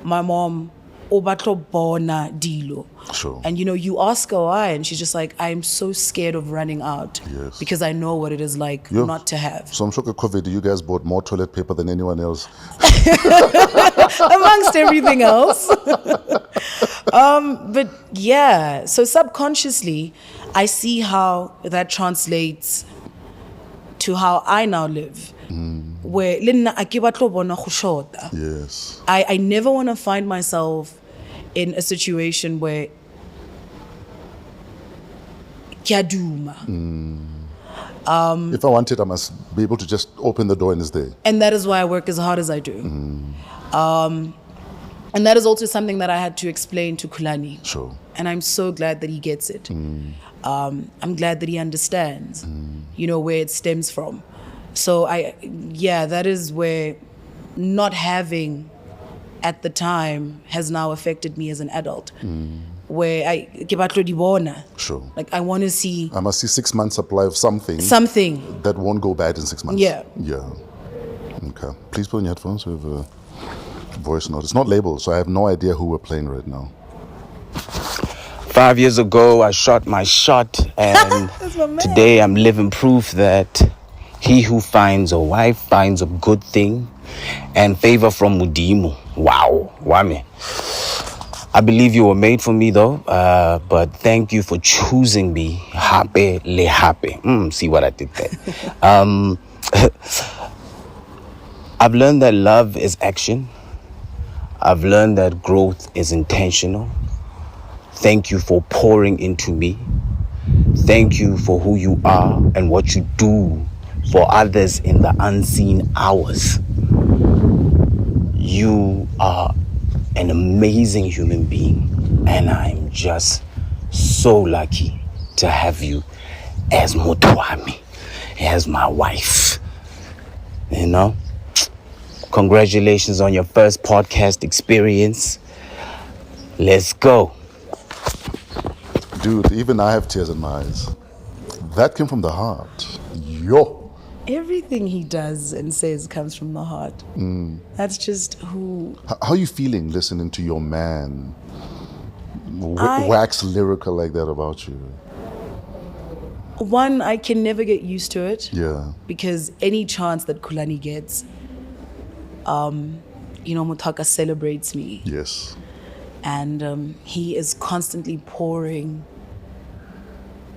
My mom, obatlo bona dilo. Sure. And you know, you ask her why, and she's just like, I'm so scared of running out. Yes. Because I know what it is like Yeah. not to have. So I'm sure COVID, you guys bought more toilet paper than anyone else. Amongst everything else. But yeah, so subconsciously, I see how that translates to how I now live. Where Yes. I never want to find myself in a situation where kiaduma. If I want it, I must be able to just open the door and it's there. And that is why I work as hard as I do. And that is also something that I had to explain to Khuli. Sure. And I'm so glad that he gets it. I'm glad that he understands, you know, where it stems from. So that is where not having at the time has now affected me as an adult. Where Sure. like I want to see I must see 6 months supply of something that won't go bad in 6 months. Yeah. Yeah. Okay. Please put on your headphones. We have a voice note. It's not labeled, so I have no idea who we're playing right now. 5 years ago, I shot my shot, and today I'm living proof that he who finds a wife finds a good thing and favor from Mudimu. Wow, Wame. I believe you were made for me, though, but thank you for choosing me. Happy le happy. See what I did there. I've learned that love is action. I've learned that growth is intentional. Thank you for pouring into me. Thank you for who you are and what you do for others in the unseen hours. You are an amazing human being, and I'm just so lucky to have you as Motwami, as my wife. You know? Congratulations on your first podcast experience. Let's go. Dude, even I have tears in my eyes. That came from the heart. Yo. Everything he does and says comes from the heart. That's just who... How are you feeling listening to your man wax lyrical like that about you? One, I can never get used to it. Yeah. Because any chance that Khulani gets, Mutaka celebrates me. Yes. And he is constantly pouring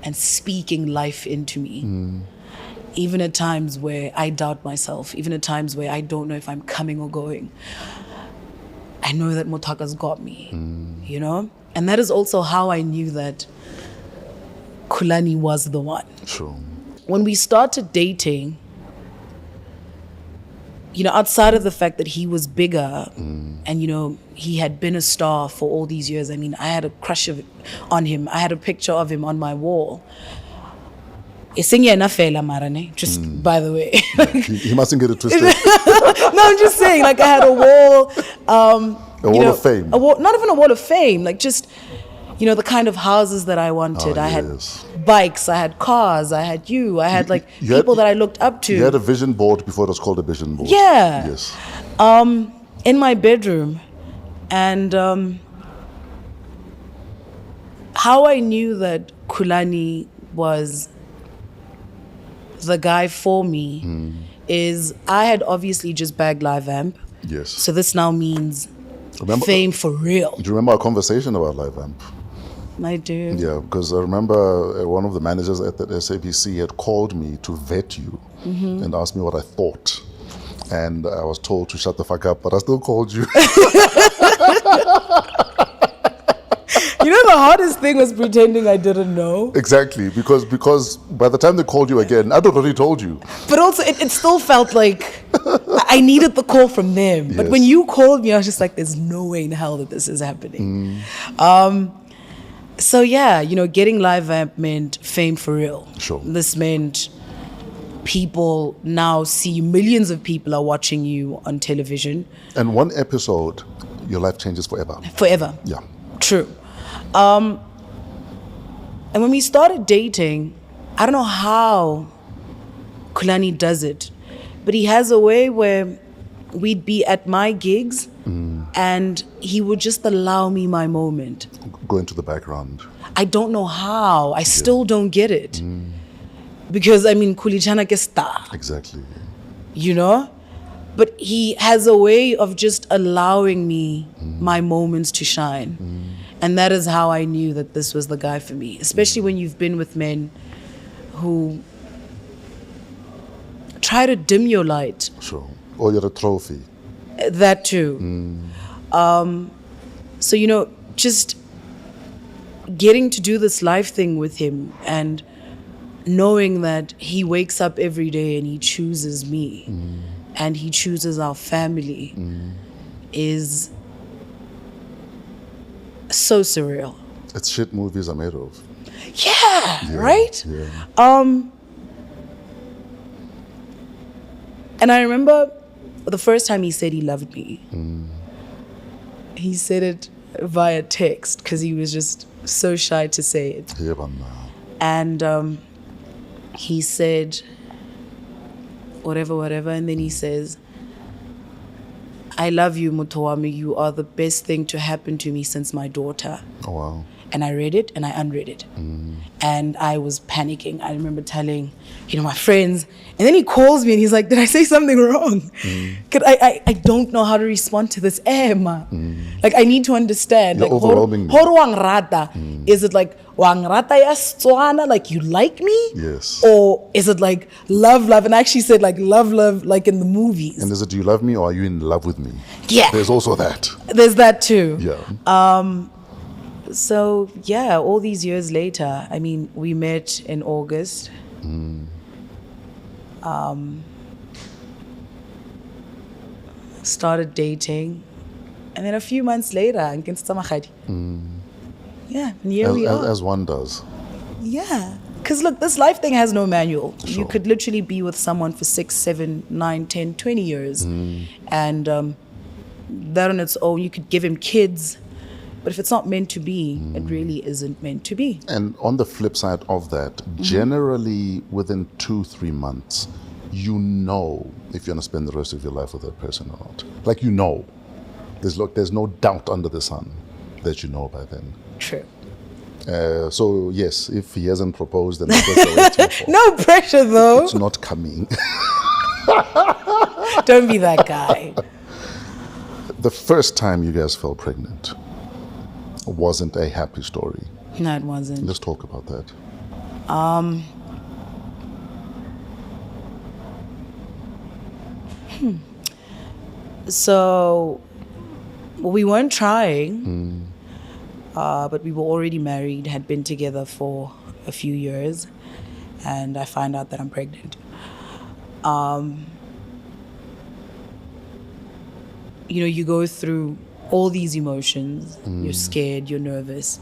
and speaking life into me. Even at times where I doubt myself, even at times where I don't know if I'm coming or going. I know that Mutaka's got me, And that is also how I knew that Khulani was the one. Sure. When we started dating, outside of the fact that he was bigger and, he had been a star for all these years. I mean, I had a crush on him. I had a picture of him on my wall. Just by the way. He mustn't get it twisted. No, I'm just saying, I had a wall. A wall of fame. Not even a wall of fame, just, the kind of houses that I wanted. I had bikes, I had cars, I had I had people that I looked up to. You had a vision board before it was called a vision board. Yeah. Yes. In my bedroom. And how I knew that Khulani was the guy for me is I had obviously just bagged Live Amp. Yes. So this now means fame for real. Do you remember our conversation about Live Amp? I do. Yeah, because I remember one of the managers at the SABC had called me to vet you and asked me what I thought. And I was told to shut the fuck up, but I still called you. The hardest thing was pretending I didn't know. Exactly, because by the time they called you again, I'd already told you. But also, it still felt like I needed the call from them. Yes. But when you called me, I was just like, there's no way in hell that this is happening. So yeah, getting Live Amp meant fame for real. Sure. This meant people now see, millions of people are watching you on television. And one episode, your life changes forever. Forever. Yeah. True. And when we started dating, I don't know how Khulani does it, but he has a way where we'd be at my gigs and he would just allow me my moment. Go into the background. I don't know how. I still don't get it. Because, Khuli chana ke star. Exactly. But he has a way of just allowing me my moments to shine. And that is how I knew that this was the guy for me. Especially when you've been with men who try to dim your light. Sure. Or you're a trophy. That too. So, just getting to do this live thing with him and knowing that he wakes up every day and he chooses me and he chooses our family is so surreal. It's shit movies are made of. Yeah, right? Yeah. And I remember the first time he said he loved me. He said it via text because he was just so shy to say it. Yeah, and he said whatever, and then he says, I love you, Mutowami. You are the best thing to happen to me since my daughter. Oh, wow. And I read it and I unread it. And I was panicking. I remember telling, my friends. And then he calls me and he's like, did I say something wrong? Cause I don't know how to respond to this. Like, I need to understand. You're like, overwhelming me. Is it like, like you like me? Yes. Or is it like love? And I actually said like love, like in the movies. And is it, do you love me or are you in love with me? Yeah. There's also that. There's that too. Yeah. So yeah, all these years later, we met in August. Started dating, and then a few months later, yeah, and here we are. As one does. Yeah, because look, this life thing has no manual. Sure. You could literally be with someone for 6, 7, 9, 10, 20 years, and that on its own, you could give him kids. But if it's not meant to be, it really isn't meant to be. And on the flip side of that, generally within 2-3 months, you know if you're going to spend the rest of your life with that person or not. Like, you know. There's no doubt under the sun that you know by then. True. So, yes, if he hasn't proposed, then that's what you're waiting for. No pressure, though. It's not coming. Don't be that guy. The first time you guys fell pregnant wasn't a happy story. No, it wasn't. Let's talk about that. So, we weren't trying, but we were already married, had been together for a few years, and I find out that I'm pregnant. You go through all these emotions. You're scared, you're nervous,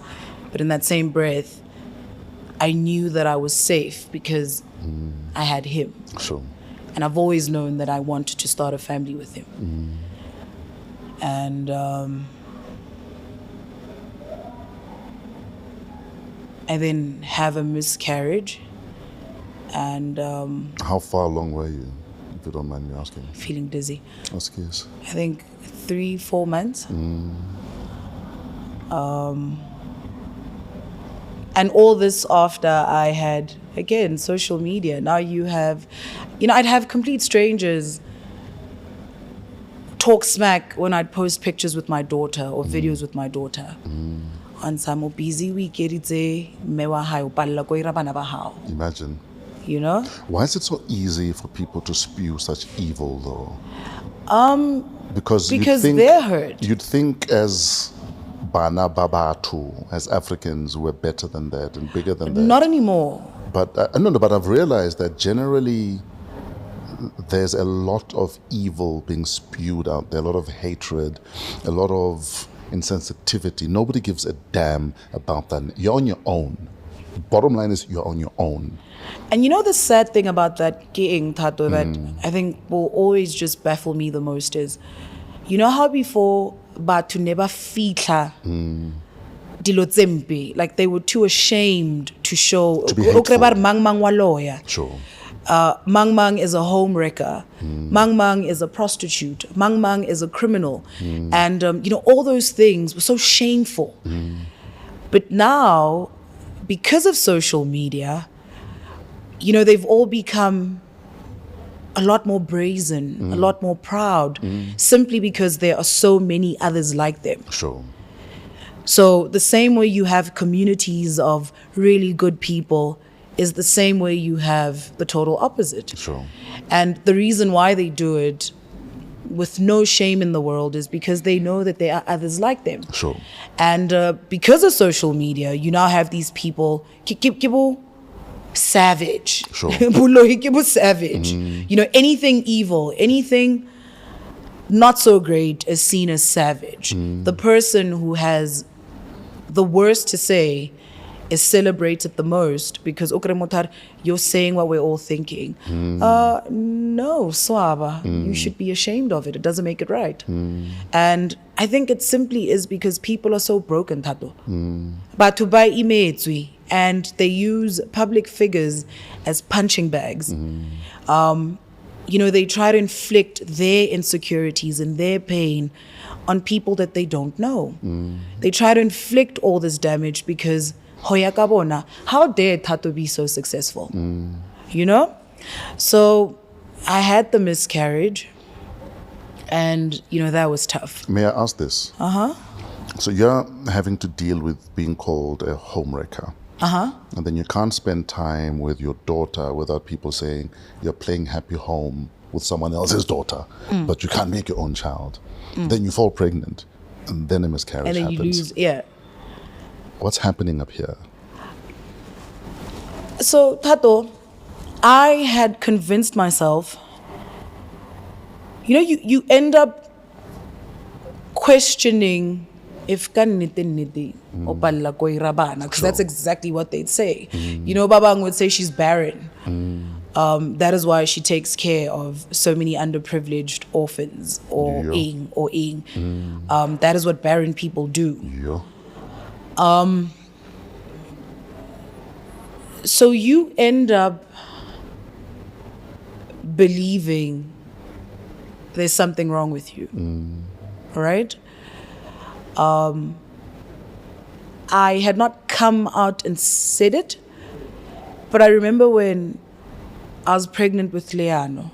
but in that same breath, I knew that I was safe because I had him. Sure. And I've always known that I wanted to start a family with him. And I then have a miscarriage. And How far along were you, if you don't mind me asking? feeling dizzy. I was curious. I think 3-4 months. And all this after I had, again, social media. Now you have, I'd have complete strangers talk smack when I'd post pictures with my daughter or videos with my daughter. On some busy week, Imagine. you know? Why is it so easy for people to spew such evil, though? Because they're hurt. You'd think as Bana Babatu, as Africans, we're better than that and bigger than that. Not anymore. But but I've realized that generally there's a lot of evil being spewed out there, a lot of hatred, a lot of insensitivity. Nobody gives a damn about that. You're on your own. Bottom line is you're on your own. And the sad thing about that king, Tato, that I think will always just baffle me the most is, how before, but to never feature dilo tsempe, like they were too ashamed to show. To be hateful. Mang Mang wa lawyer. Sure. Mang Mang is a home wrecker. Mang Mang is a prostitute. Mang Mang is a criminal. And, all those things were so shameful. But now, because of social media, they've all become a lot more brazen, a lot more proud, simply because there are so many others like them. Sure. So the same way you have communities of really good people is the same way you have the total opposite. Sure. And the reason why they do it with no shame in the world is because they know that there are others like them. Sure. And because of social media, you now have these people, savage. Sure. Savage. Anything evil, anything not so great is seen as savage. The person who has the worst to say is celebrated the most because you're saying what we're all thinking. No, Swaba, you should be ashamed of it. It doesn't make it right. And I think it simply is because people are so broken, Tato. But to buy imetswi, and they use public figures as punching bags. They try to inflict their insecurities and their pain on people that they don't know. They try to inflict all this damage because hoya kabona, how dare Tato be so successful? So I had the miscarriage, and that was tough. May I ask this? So you're having to deal with being called a homewrecker. And then you can't spend time with your daughter without people saying you're playing happy home with someone else's daughter, but you can't make your own child. Then you fall pregnant, and then a miscarriage and then happens. You lose, What's happening up here? So, Tato, I had convinced myself, you end up questioning if because that's exactly what they'd say. Babang would say she's barren. That is why she takes care of so many underprivileged orphans or ing. That is what barren people do. So you end up believing there's something wrong with you. Right? I had not come out and said it, but I remember when I was pregnant with Leano,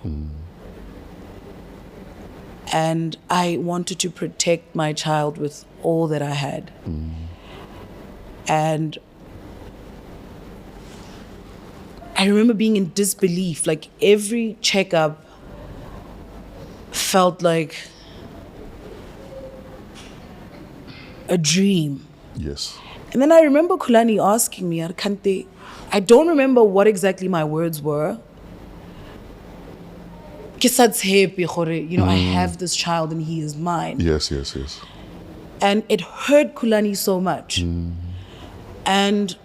and I wanted to protect my child with all that I had. And I remember being in disbelief, like every checkup felt like a dream. Yes. And then I remember Khulani asking me, Arkante, I don't remember what exactly my words were. I have this child and he is mine. Yes. And it hurt Khulani so much. And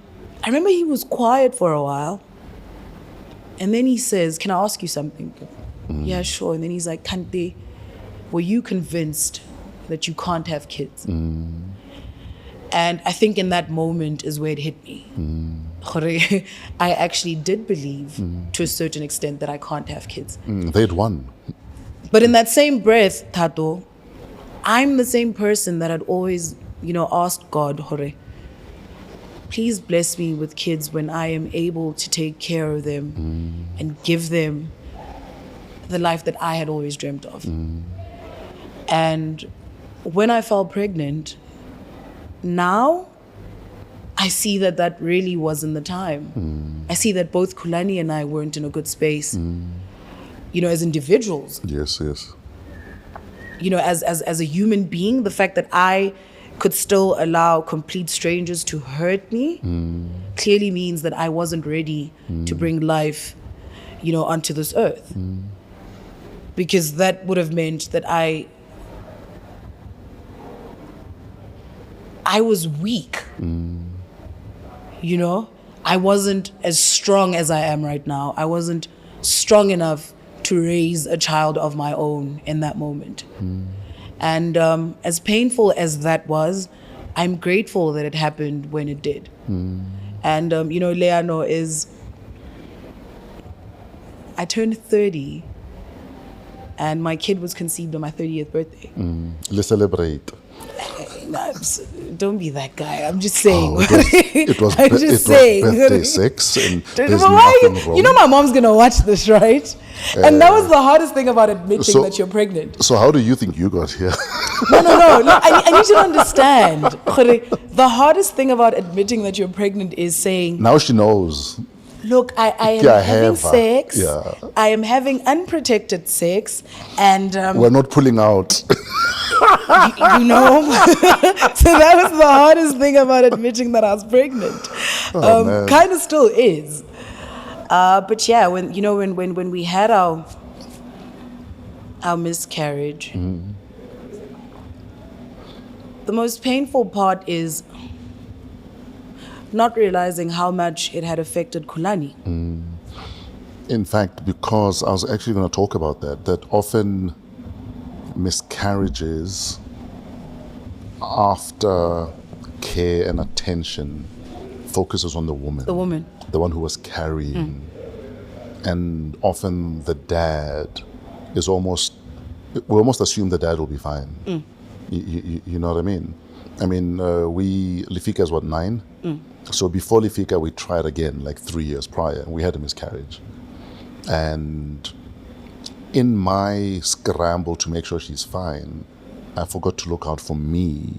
I remember he was quiet for a while. And then he says, can I ask you something? Yeah, sure. And then he's like, Kante, were you convinced that you can't have kids? And I think in that moment is where it hit me. I actually did believe to a certain extent that I can't have kids. They'd won. But in that same breath, Tato, I'm the same person that had always, asked God, please bless me with kids when I am able to take care of them and give them the life that I had always dreamt of. And when I fell pregnant, now I see that really wasn't the time. I see that both Khulani and I weren't in a good space, as individuals. Yes. As a human being, the fact that I could still allow complete strangers to hurt me clearly means that I wasn't ready to bring life, onto this earth. Because that would have meant that I was weak. I wasn't as strong as I am right now. I wasn't strong enough to raise a child of my own in that moment. And as painful as that was, I'm grateful that it happened when it did. And, Leano I turned 30 and my kid was conceived on my 30th birthday. Let's celebrate. Don't be that guy. I'm just saying. It was birthday 6. And there's why nothing wrong. My mom's going to watch this, right? And that was the hardest thing about admitting that you're pregnant. So how do you think you got here? No. I need you to understand. The hardest thing about admitting that you're pregnant is saying... Now she knows. Look, I am having sex. Yeah. I am having unprotected sex. And... we're not pulling out. So that was the hardest thing about admitting that I was pregnant. Kind of still is. But yeah, when we had our miscarriage, the most painful part is not realizing how much it had affected Khulani. In fact, because I was actually going to talk about that often miscarriages after care and attention focuses on the woman. The woman. The one who was carrying. And often the dad is we almost assume the dad will be fine. You know what I mean? Lifika is 9? So before Lifika, we tried again, like 3 years prior, and we had a miscarriage. And in my scramble to make sure she's fine, I forgot to look out for me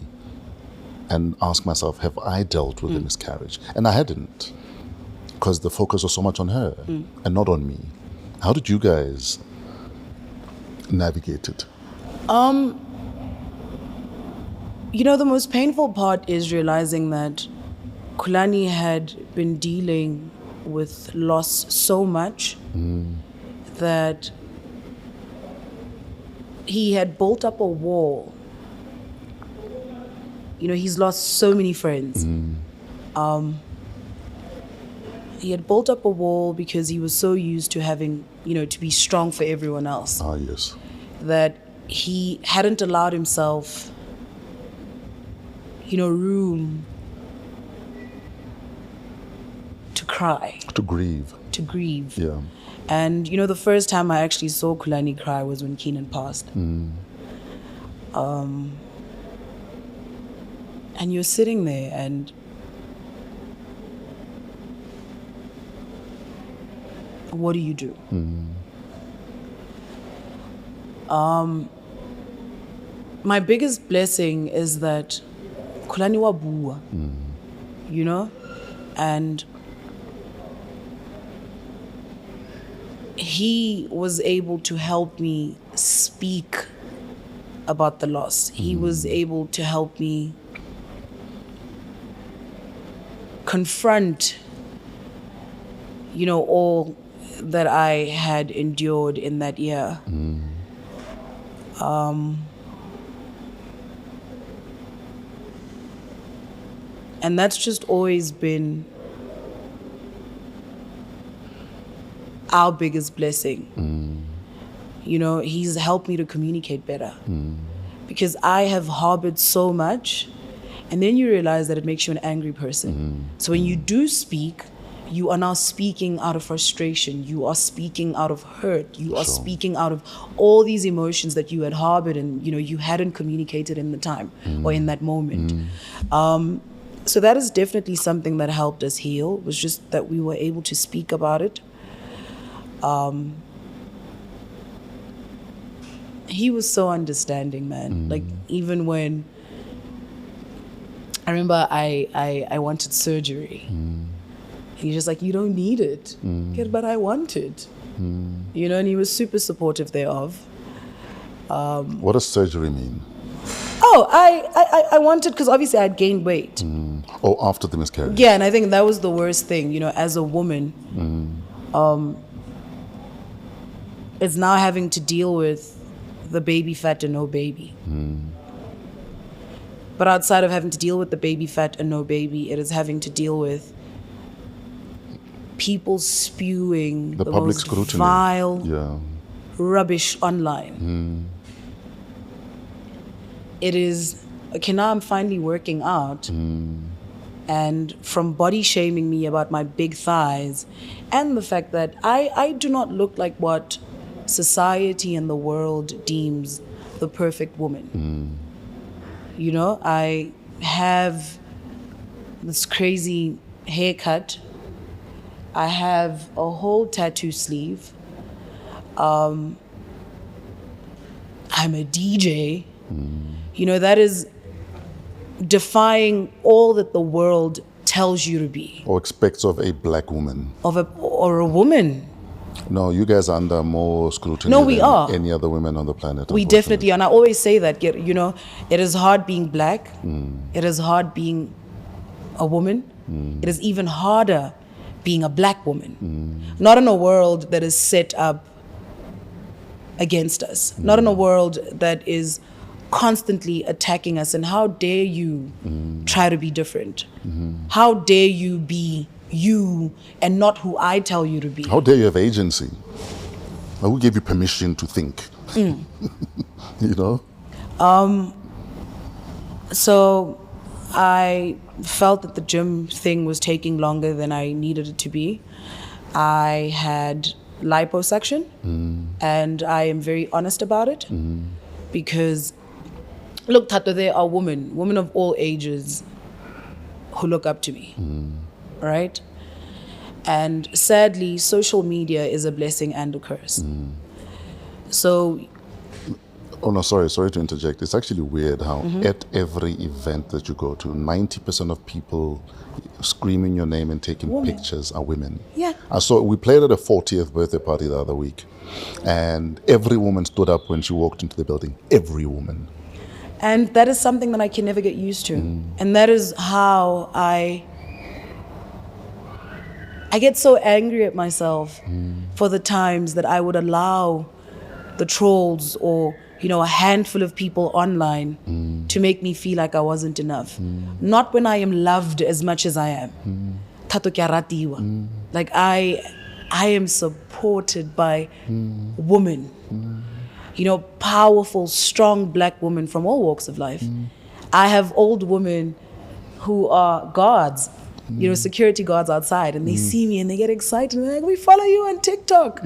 and ask myself, have I dealt with the miscarriage? And I hadn't, because the focus was so much on her and not on me. How did you guys navigate it? The most painful part is realizing that Khulani had been dealing with loss so much that he had built up a wall. He's lost so many friends. He had built up a wall because he was so used to having, to be strong for everyone else. Ah, yes. That he hadn't allowed himself, room to cry. To grieve. to grieve. Yeah. And, the first time I actually saw Khulani cry was when Keenan passed. And you're sitting there and what do you do? My biggest blessing is that Khulani wa bua, and he was able to help me speak about the loss. He was able to help me confront, all that I had endured in that year. And that's just always been our biggest blessing. He's helped me to communicate better. Because I have harbored so much, and then you realize that it makes you an angry person. So when you do speak, you are now speaking out of frustration. You are speaking out of hurt. You are speaking out of all these emotions that you had harbored and, you hadn't communicated in the time or in that moment. So that is definitely something that helped us heal, was just that we were able to speak about it. He was so understanding, man. Like, even when I remember I wanted surgery. He's just like, you don't need it. But I want it. And he was super supportive thereof. What does surgery mean? Oh, I wanted, because obviously I had gained weight. Oh, after the miscarriage? Yeah, and I think that was the worst thing, as a woman. It's now having to deal with the baby fat and no baby. But outside of having to deal with the baby fat and no baby, it is having to deal with people spewing the public most scrutiny. Vile rubbish online. It is, okay, now I'm finally working out, and from body shaming me about my big thighs and the fact that I do not look like what society and the world deems the perfect woman. I have this crazy haircut. I have a whole tattoo sleeve. I'm a DJ. That is defying all that the world tells you to be. Or expects of a black woman. Or a woman. No, you guys are under more scrutiny No, we than are. any other women on the planet. We definitely are. And I always say that, it is hard being black. It is hard being a woman. It is even harder being a black woman. Not in a world that is set up against us. Not in a world that is constantly attacking us. And how dare you try to be different? How dare you be you and not who I tell you to be? How dare you have agency? Who gave you permission to think? So I felt that the gym thing was taking longer than I needed it to be. I had liposuction, and I am very honest about it, because look, Tato, there are women of all ages who look up to me, right? And sadly, social media is a blessing and a curse. So... Oh no, sorry to interject. It's actually weird how at every event that you go to, 90% of people screaming your name and taking pictures are women. Yeah. We played at a 40th birthday party the other week, and every woman stood up when she walked into the building. Every woman. And that is something that I can never get used to. And that is how I get so angry at myself for the times that I would allow the trolls or a handful of people online to make me feel like I wasn't enough. Not when I am loved as much as I am. Tato kia ratiwa. Like I am supported by women. Powerful, strong black women from all walks of life. I have old women who are gods. security guards outside, and they see me and they get excited and they're like, we follow you on TikTok.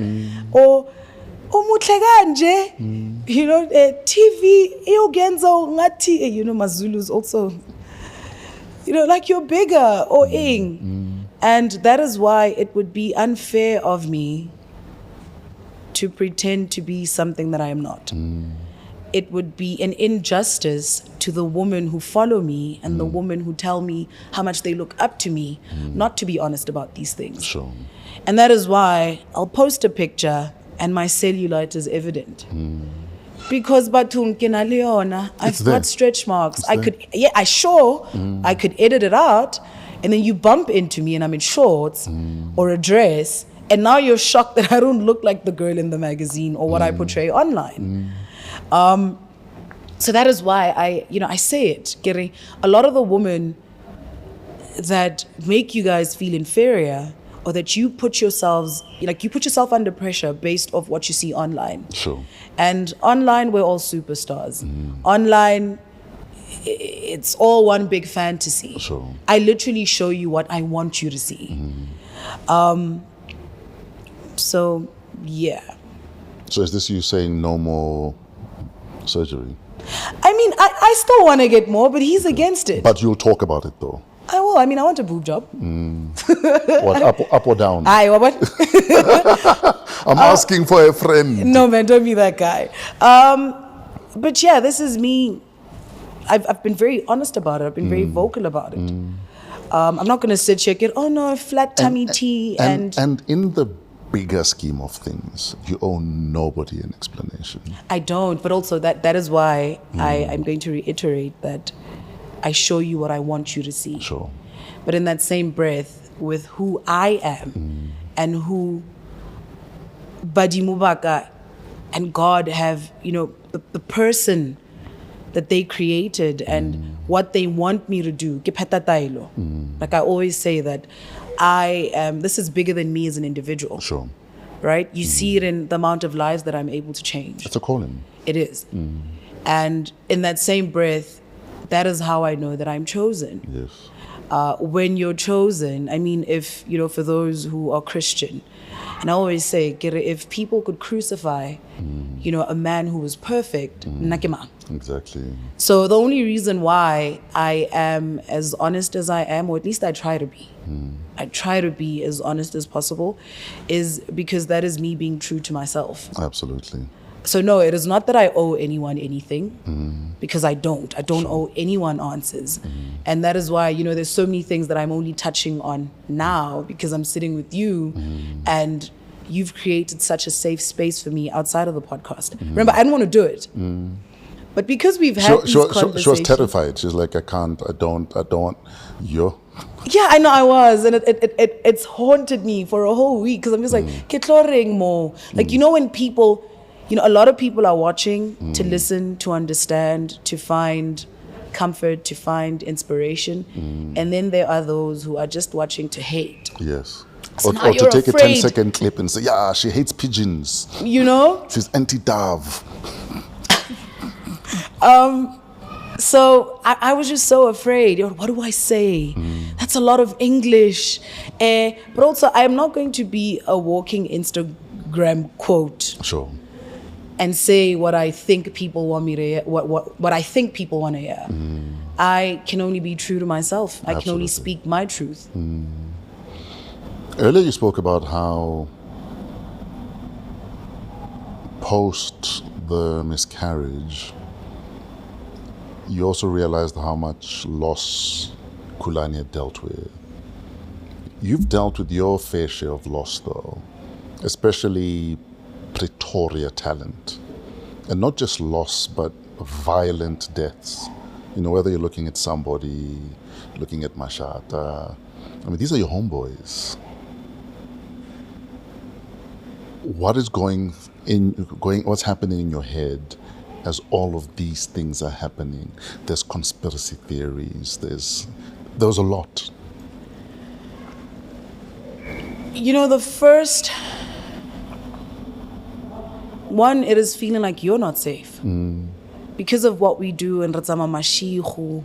Or muhle kanje, TV, iyogenza ngati, Mazulu's also, like you're bigger, or ing. And that is why it would be unfair of me to pretend to be something that I am not. It would be an injustice to the women who follow me and the women who tell me how much they look up to me, not to be honest about these things. Sure. And that is why I'll post a picture and my cellulite is evident. Because I've got stretch marks. I could edit it out, and then you bump into me and I'm in shorts or a dress, and now you're shocked that I don't look like the girl in the magazine or what I portray online. So that is why I say it, Giri. A lot of the women that make you guys feel inferior, or that you put yourself under pressure based off what you see online. Sure. And online, we're all superstars. Online, it's all one big fantasy. Sure. I literally show you what I want you to see. So, yeah. So is this you saying no more surgery? I mean, I still want to get more, but he's against it. But you'll talk about it though. I will. I mean, I want a boob job. What, up or down? What? I'm asking for a friend. No, man, don't be that guy. But yeah, this is me. I've been very honest about it. I've been very vocal about it. I'm not going to sit here and get, flat tummy tea. And in the bigger scheme of things, you owe nobody an explanation. I don't, but also that is why I'm going to reiterate that I show you what I want you to see. Sure. But in that same breath, with who I am and who Badi Mubaka and God have, the person that they created and what they want me to do. Like I always say that this is bigger than me as an individual. Sure. Right? You see it in the amount of lives that I'm able to change. It's a calling. It is. And in that same breath, that is how I know that I'm chosen. Yes. When you're chosen, I mean, if, for those who are Christian, and I always say, if people could crucify, a man who was perfect, nakema. Exactly. So the only reason why I am as honest as I am, or at least I try to be, I try to be as honest as possible, is because that is me being true to myself. Absolutely. So no, it is not that I owe anyone anything, because I don't. I don't owe anyone answers. And that is why, there's so many things that I'm only touching on now because I'm sitting with you and you've created such a safe space for me outside of the podcast. Remember, I didn't want to do it. But because we've had these conversations... She was terrified. She's like, I don't, you. Yeah, I know I was. And it's haunted me for a whole week because I'm just like, ketloring more. Like, when people... a lot of people are watching to listen, to understand, to find comfort, to find inspiration. And then there are those who are just watching to hate. Yes. So or to take a 10-second clip and say, yeah, she hates pigeons. She's anti-dove. So I was just so afraid. What do I say? That's a lot of English. But also, I am not going to be a walking Instagram quote. Sure. And say what I think people want me to hear, what I think people want to hear. I can only be true to myself. I can only speak my truth. Earlier you spoke about how post the miscarriage, you also realized how much loss Khuli had dealt with. You've dealt with your fair share of loss though, especially Pretoria talent, and not just loss but violent deaths. Whether you're looking at somebody, looking at Mashata, these are your homeboys. What's happening in your head as all of these things are happening? There's conspiracy theories, there was a lot. The first one, it is feeling like you're not safe because of what we do in Ratsama Mashihu.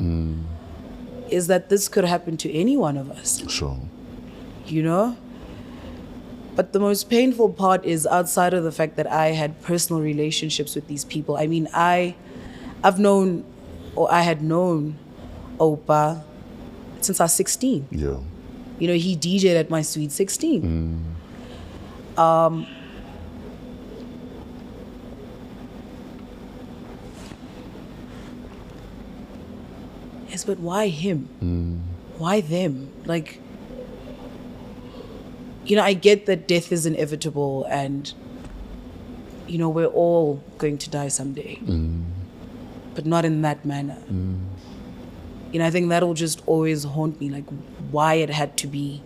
is that this could happen to any one of us. Sure. You know? But the most painful part is outside of the fact that I had personal relationships with these people. I mean, I had known Opa since I was 16. Yeah. You know, he DJ'd at my Sweet 16. Yes, but why him? Why them? Like, you know, I get that death is inevitable and, you know, we're all going to die someday. But not in that manner. You know, I think that'll just always haunt me, like why it had to be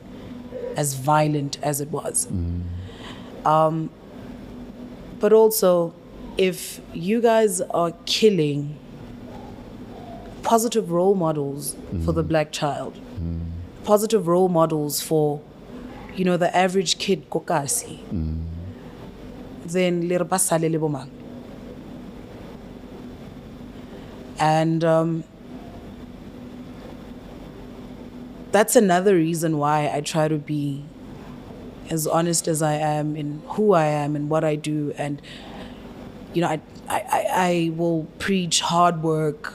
as violent as it was. But also, if you guys are killing positive role models for the black child, positive role models for, you know, the average kid kokasi, then le re ba sale le bo mang? And that's another reason why I try to be as honest as I am in who I am and what I do. And, you know, I will preach hard work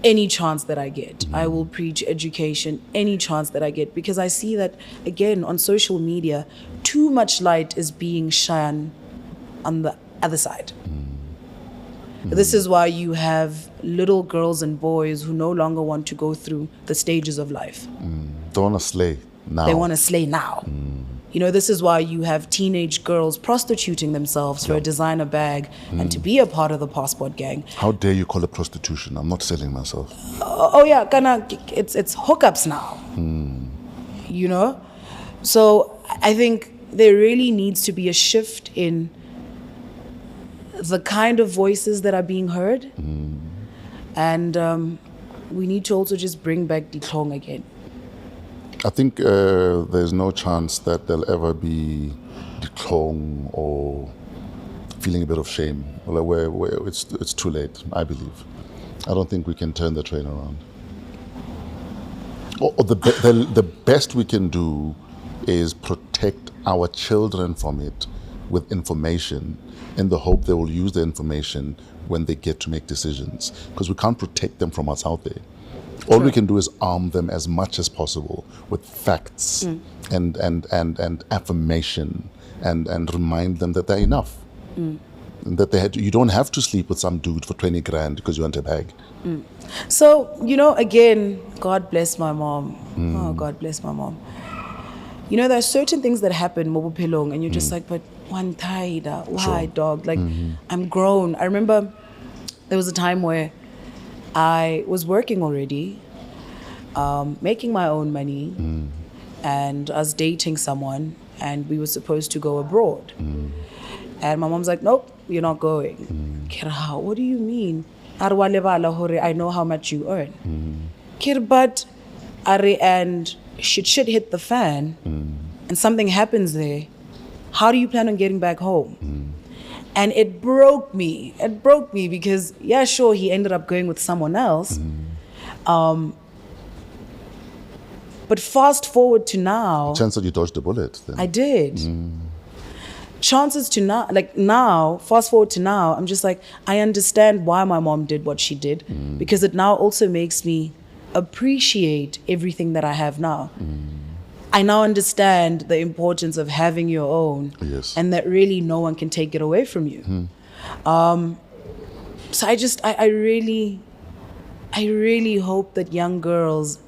any chance that I get. I will preach education any chance that I get, because I see that, again, on social media, too much light is being shone on the other side. This is why you have little girls and boys who no longer want to go through the stages of life. They want to slay now. They want to slay now. You know, this is why you have teenage girls prostituting themselves for a designer bag and to be a part of the passport gang. How dare you call it prostitution? I'm not selling myself. Oh yeah, it's hookups now. You know? So I think there really needs to be a shift in the kind of voices that are being heard. And we need to also just bring back Ditlhong again. I think there's no chance that there'll ever be Ditlhong or feeling a bit of shame. Where it's too late, I believe. I don't think we can turn the train around. Or the best we can do is protect our children from it with information, in the hope they will use the information when they get to make decisions. Because we can't protect them from what's out there. All we can do is arm them as much as possible with facts and affirmation and remind them that they're enough. And that you don't have to sleep with some dude for 20 grand because you want a bag. So, you know, again, God bless my mom. Oh, God bless my mom. You know, there are certain things that happen, Mobopelong, and you're just like, but one taida, why, dog? Like, I'm grown. I remember there was a time where I was working already, making my own money, and I was dating someone, and we were supposed to go abroad. And my mom's like, nope, you're not going. Kira, what do you mean? I know how much you earn. Kira, but and shit hit the fan, and something happens there. How do you plan on getting back home? And it broke me. It broke me because, yeah, sure, he ended up going with someone else. But fast forward to now. Chance that you dodged the bullet then. I did. Chances to now, like now, fast forward to now, I'm just like, I understand why my mom did what she did, because it now also makes me appreciate everything that I have now. I now understand the importance of having your own, and that really no one can take it away from you. So I really hope that young girls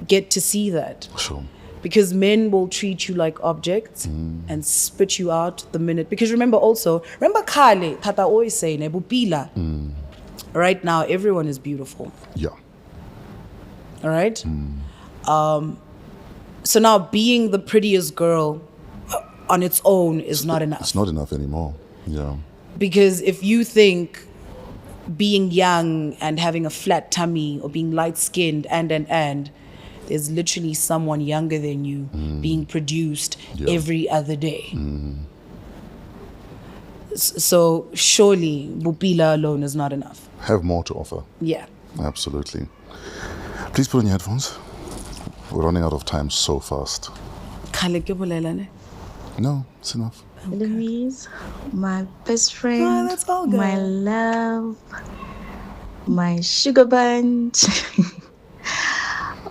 get to see that. Sure. Because men will treat you like objects and spit you out the minute. Because remember Khuli, Tata always say, Nebupila. Right now, everyone is beautiful. Yeah. All right? So now being the prettiest girl on its own is not enough. It's not enough anymore. Yeah. Because if you think being young and having a flat tummy or being light-skinned and there's literally someone younger than you being produced every other day. So surely Bupila alone is not enough. Have more to offer. Yeah. Absolutely. Please put on your headphones. We're running out of time so fast. No, it's enough. Lamiez, my best friend, Oh, that's Olga. my love, my sugar bunch.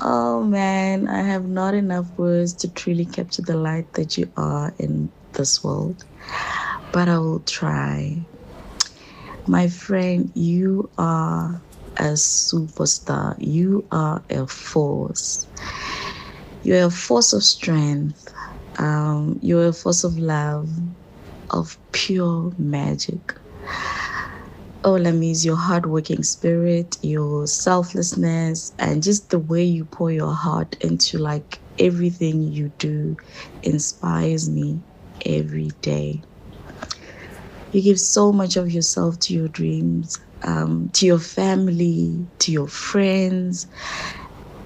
Oh man, I have not enough words to truly capture the light that you are in this world, but I will try. My friend, you are a superstar. You are a force. You're a force of strength. You're a force of love, of pure magic. Oh, Lamiez, your hardworking spirit, your selflessness, and just the way you pour your heart into like everything you do inspires me every day. You give so much of yourself to your dreams, to your family, to your friends,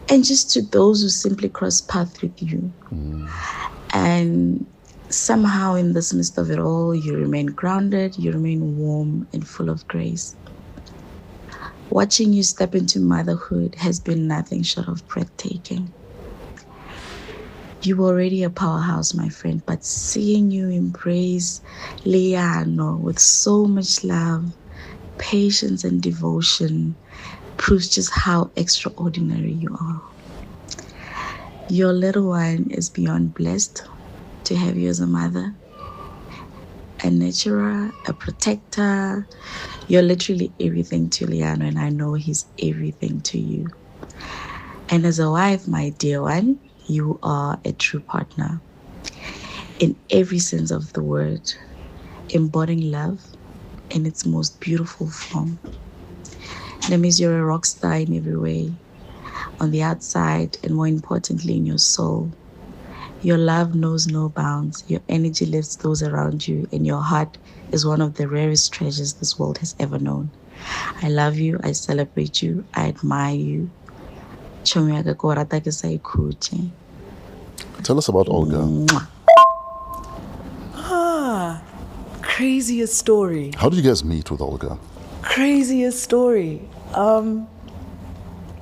and just to those who simply cross paths with you. And somehow in this midst of it all, you remain grounded, you remain warm and full of grace. Watching you step into motherhood has been nothing short of breathtaking. You were already a powerhouse, my friend, but seeing you embrace Leano with so much love, patience, and devotion proves just how extraordinary you are. Your little one is beyond blessed to have you as a mother, a nurturer, a protector. You're literally everything to Leano, and I know he's everything to you. And as a wife, my dear one, you are a true partner in every sense of the word, embodying love in its most beautiful form. That means you're a rock star in every way, on the outside and more importantly in your soul. Your love knows no bounds. Your energy lifts those around you, and your heart is one of the rarest treasures this world has ever known. I love you. I celebrate you. I admire you. Tell us about Olga. Craziest story. How did you guys meet with Olga? Craziest story.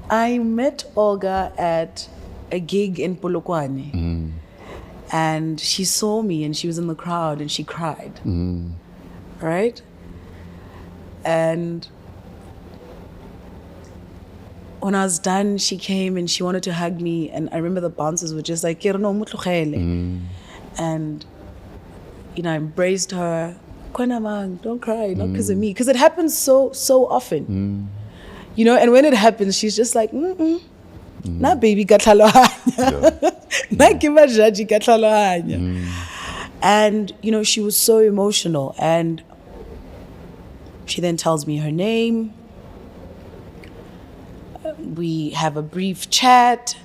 I met Olga at a gig in Polokwane. And she saw me and she was in the crowd and she cried. Right? And when I was done, she came and she wanted to hug me. And I remember the bouncers were just like, and, you know, I embraced her. Don't cry, not because of me. Because it happens so often. You know, and when it happens, she's just like, na baby katlalohanya. Na kiba jaji katlalohanya. And, you know, she was so emotional. And she then tells me her name. We have a brief chat.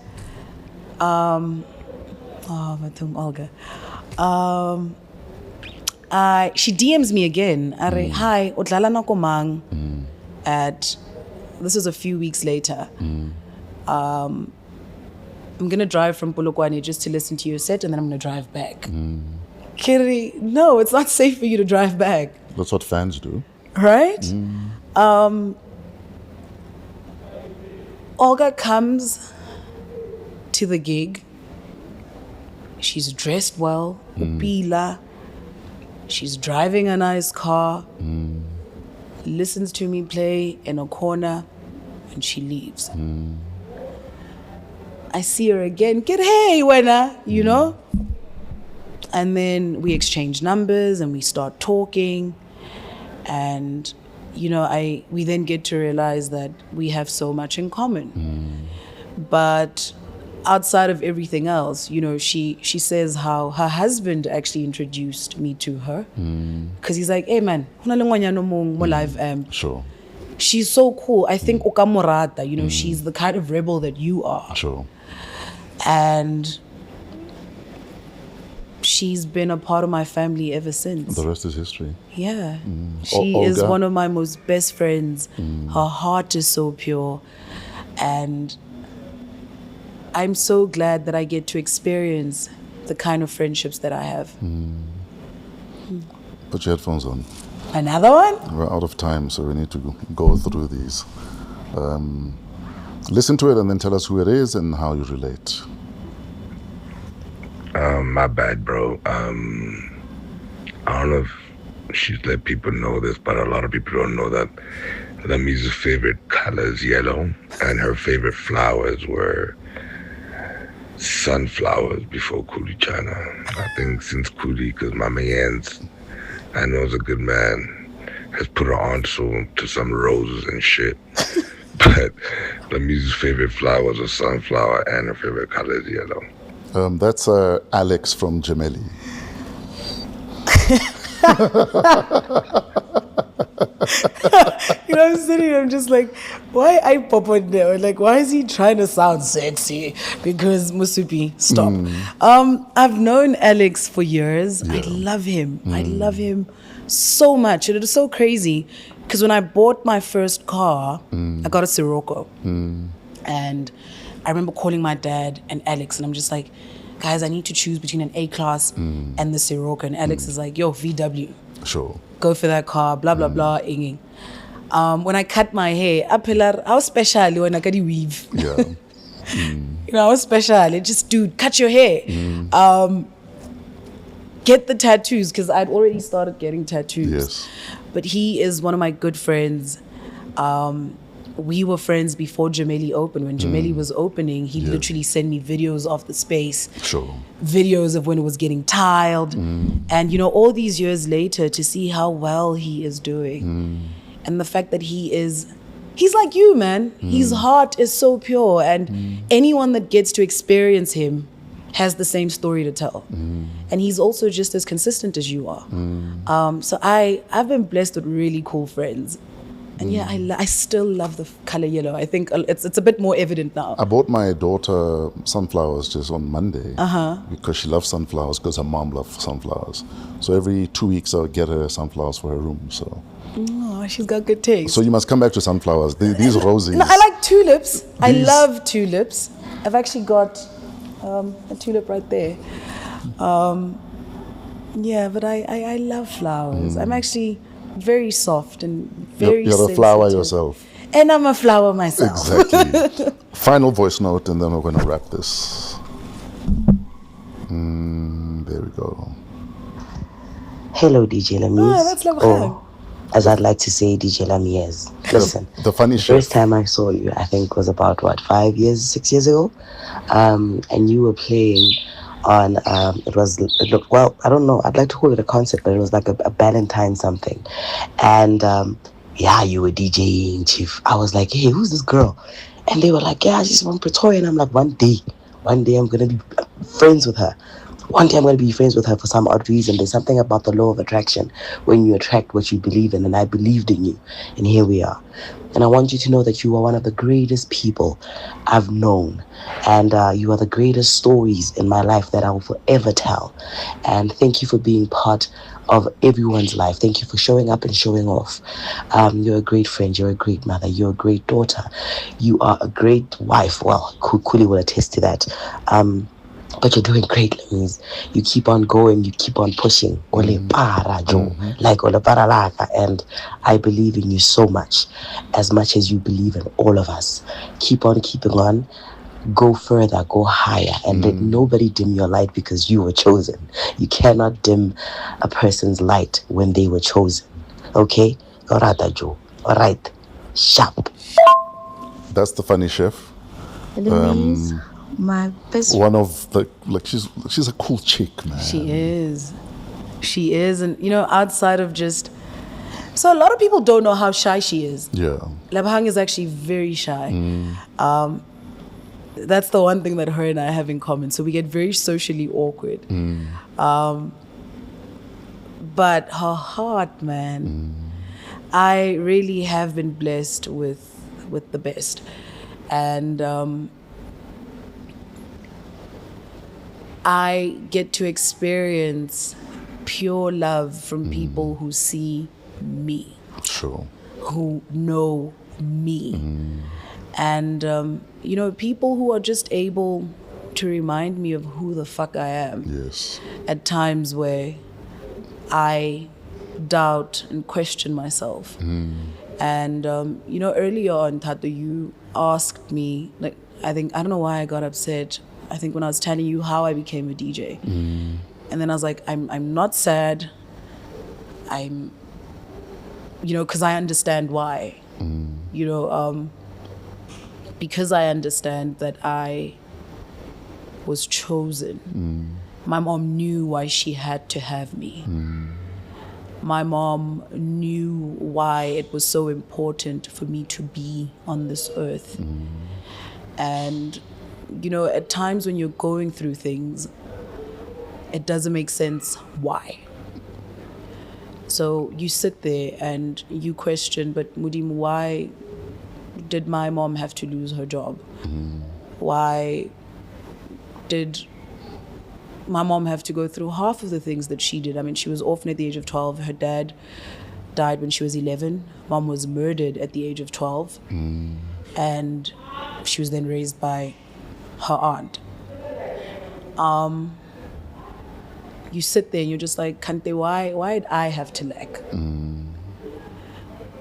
Olga. She DMs me again. Hi, udlala na komang. This was a few weeks later. I'm going to drive from Polokwane just to listen to your set, and then I'm going to drive back. Kiri, no, it's not safe for you to drive back. That's what fans do. Right? Olga comes to the gig. She's dressed well, upila. She's driving a nice car, listens to me play in a corner, and she leaves. I see her again, get hey, wena, you know? And then we exchange numbers and we start talking. And, you know, we then get to realize that we have so much in common. But outside of everything else, you know, she says how her husband actually introduced me to her. Because he's like, hey man, live amp. Sure. She's so cool. I think ukamorata, you know, she's the kind of rebel that you are. Sure. And she's been a part of my family ever since. The rest is history. Yeah. She is one of my most best friends. Her heart is so pure. And I'm so glad that I get to experience the kind of friendships that I have. Put your headphones on. Another one? We're out of time, so we need to go through these. Listen to it and then tell us who it is and how you relate. My bad, bro. I don't know if she's let people know this, but a lot of people don't know that Lamiz's favorite color is yellow, and her favorite flowers were sunflowers before Khuli China. I think since Khuli, because Mama Yans, I know is a good man, has put her on to some roses and shit. But Lamiz's favorite flowers are sunflower, and her favorite color is yellow. That's Alex from Gemelli. I'm sitting there, I'm just like, why I pop on there? Like, why is he trying to sound sexy? Because Musupi, stop. I've known Alex for years. Yeah. I love him. I love him so much. And it is so crazy because when I bought my first car, I got a Sirocco. And I remember calling my dad and Alex, and I'm just like, guys, I need to choose between an A-Class and the Sirocco. And Alex is like, yo, VW. Sure. Go for that car, blah, blah, blah, inging. When I cut my hair, how special when I got the weave. Yeah. How special. It just, dude, cut your hair. Get the tattoos, because I'd already started getting tattoos. Yes. But he is one of my good friends. We were friends before Gemelli opened. When Gemelli was opening, he literally sent me videos of the space. Sure. Videos of when it was getting tiled. And, all these years later, to see how well he is doing. And the fact that he's like you, man. His heart is so pure. And anyone that gets to experience him has the same story to tell. And he's also just as consistent as you are. So I've been blessed with really cool friends. And I still love the color yellow. I think it's a bit more evident now. I bought my daughter sunflowers just on Monday because she loves sunflowers, because her mom loves sunflowers. So every 2 weeks I'll get her sunflowers for her room. So. Oh, she's got good taste. So you must come back to sunflowers. These roses. No, I like tulips. I love tulips. I've actually got a tulip right there. But I love flowers. I'm actually very soft and very You're sensitive. a flower yourself. And I'm a flower myself. Exactly. Final voice note, and then we're going to wrap this. There we go. Hello, DJ Lamiez. Oh, that's lovely. As I'd like to say, DJ Lamiez. Listen, the funny first time I saw you, I think was about 6 years ago, and you were playing on I don't know, I'd like to call it a concert, but it was like a Valentine something, and you were DJing, Chief. I was like, hey, who's this girl? And they were like, yeah, she's from Pretoria. And I'm like, one day I'm gonna be friends with her. One day I'm going to be friends with her for some odd reason. There's something about the law of attraction when you attract what you believe in, and I believed in you, and here we are. And I want you to know that you are one of the greatest people I've known, and you are the greatest stories in my life that I will forever tell. And thank you for being part of everyone's life. Thank you for showing up and showing off. You're a great friend. You're a great mother. You're a great daughter. You are a great wife. Well, Khuli will attest to that. But you're doing great, Lamiez. You keep on going, you keep on pushing. And I believe in you so much as you believe in all of us. Keep on keeping on. Go further, go higher, and let nobody dim your light, because you were chosen. You cannot dim a person's light when they were chosen. Okay? All right. Sharp. That's the funny chef. Lamiez. My best one of the she's a cool chick, man. She is, and outside of just, so a lot of people don't know how shy she is. Yeah, Labhang is actually very shy. That's the one thing that her and I have in common. So we get very socially awkward. But her heart, man, I really have been blessed with the best, and I get to experience pure love from people who see me, sure, who know me, and people who are just able to remind me of who the fuck I am. Yes. At times where I doubt and question myself. And, earlier on, Tato, you asked me, like, I don't know why I got upset. I think when I was telling you how I became a DJ. And then I was like, I'm not sad. I'm, because I understand why. Because I understand that I was chosen. My mom knew why she had to have me. My mom knew why it was so important for me to be on this earth. And, at times when you're going through things, it doesn't make sense why. So you sit there and you question, but Mudim, why did my mom have to lose her job? Why did my mom have to go through half of the things that she did? I mean, she was orphaned at the age of 12. Her dad died when she was 11. Mom was murdered at the age of 12. And she was then raised by her aunt. You sit there and you're just like, Kante, why did I have to lack?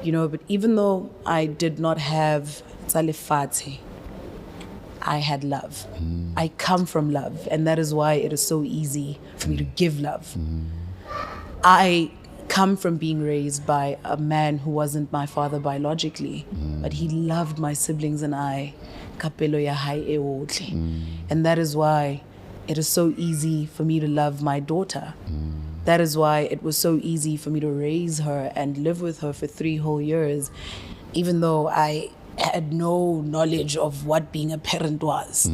But even though I did not have Tsalefati, I had love. I come from love, and that is why it is so easy for me to give love. I come from being raised by a man who wasn't my father biologically, but he loved my siblings and I. Kapelo ya hai e otle. And that is why it is so easy for me to love my daughter. That is why it was so easy for me to raise her and live with her for 3 whole years, even though I had no knowledge of what being a parent was.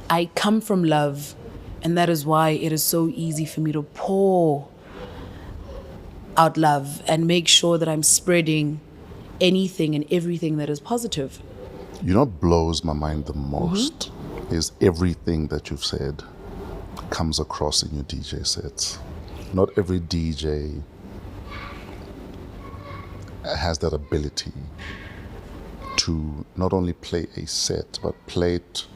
I come from love, and that is why it is so easy for me to pour out love and make sure that I'm spreading anything and everything that is positive. What blows my mind the most is everything that you've said comes across in your DJ sets. Not every DJ has that ability to not only play a set, but play it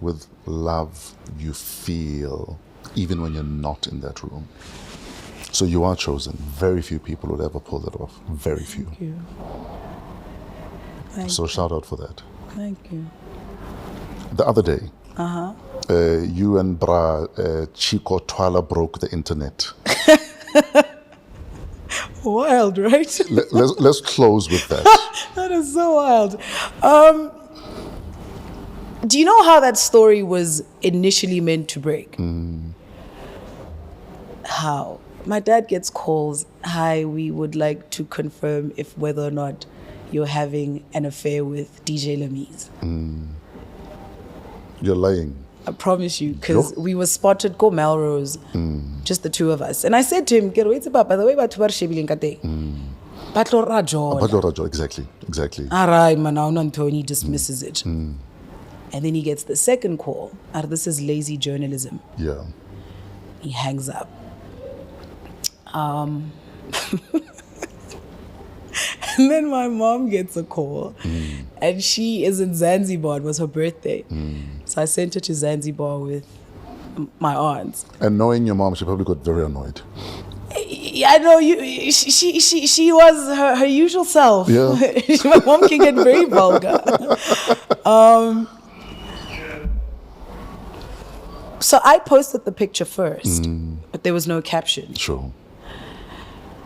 with love you feel, even when you're not in that room. So you are chosen. Very few people would ever pull that off. Very few. Thank you. So shout out for that. Thank you. The other day, you and Bra Chico Twala broke the internet. Wild, right? Let's close with that. That is so wild. Do you know how that story was initially meant to break? How? My dad gets calls, hi, we would like to confirm if whether or not you're having an affair with DJ Lamiez. You're lying. I promise you, because we were spotted go Melrose, just the two of us. And I said to him, by the way, exactly. Alright, man, Antoni dismisses it. And then he gets the second call. This is lazy journalism. Yeah. He hangs up. And then my mom gets a call, and she is in Zanzibar. It was her birthday. So I sent her to Zanzibar with my aunts. And knowing your mom, she probably got very annoyed. I know, she was her usual self. Yeah. My mom can get very vulgar. So I posted the picture first, but there was no caption. Sure.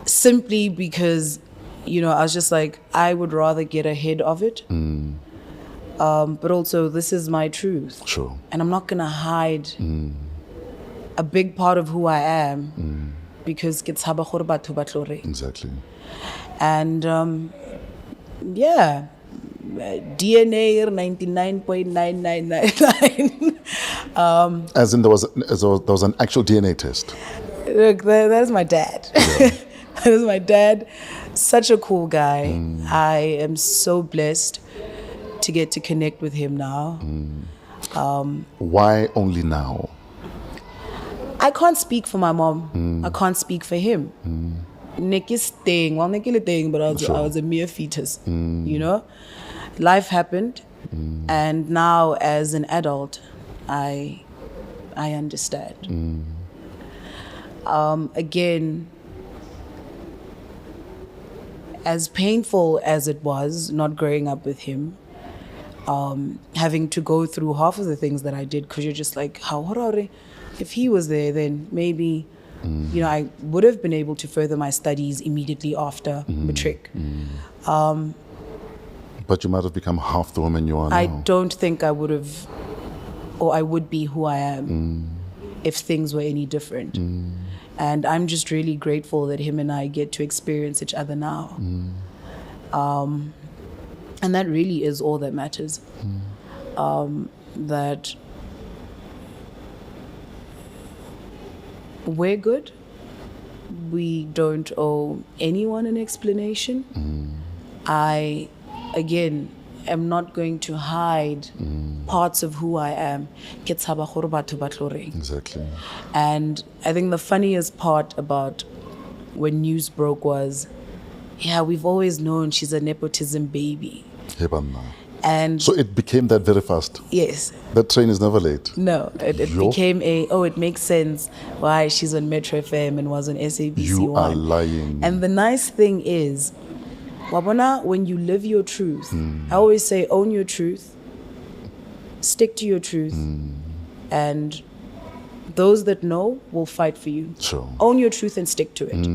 Simply because, I was just like, I would rather get ahead of it. But also, this is my truth. Sure. And I'm not going to hide a big part of who I am because it's Exactly. And DNA 99.9999. As in there was an actual DNA test. Look, that is my dad. Yeah. That is my dad. Such a cool guy. I am so blessed to get to connect with him now. Why only now? I can't speak for my mom. I can't speak for him. Nick is staying. Well, Nick is staying, but I was a mere fetus. Life happened, and now as an adult, I understand. Again, as painful as it was not growing up with him, having to go through half of the things that I did, because you're just like, if he was there, then maybe, I would have been able to further my studies immediately after matric. But you might have become half the woman you are now. I don't think I would have, or I would be who I am if things were any different. And I'm just really grateful that him and I get to experience each other now. And that really is all that matters. That we're good. We don't owe anyone an explanation. I, again, am not going to hide parts of who I am. Exactly. And I think the funniest part about when news broke was, we've always known she's a nepotism baby. And so it became that very fast. Yes. That train is never late. No, it became it makes sense why she's on Metro FM and was on SABC1. You are lying. And the nice thing is, Wabona, when you live your truth, I always say, own your truth, stick to your truth, and those that know will fight for you. Sure. Own your truth and stick to it.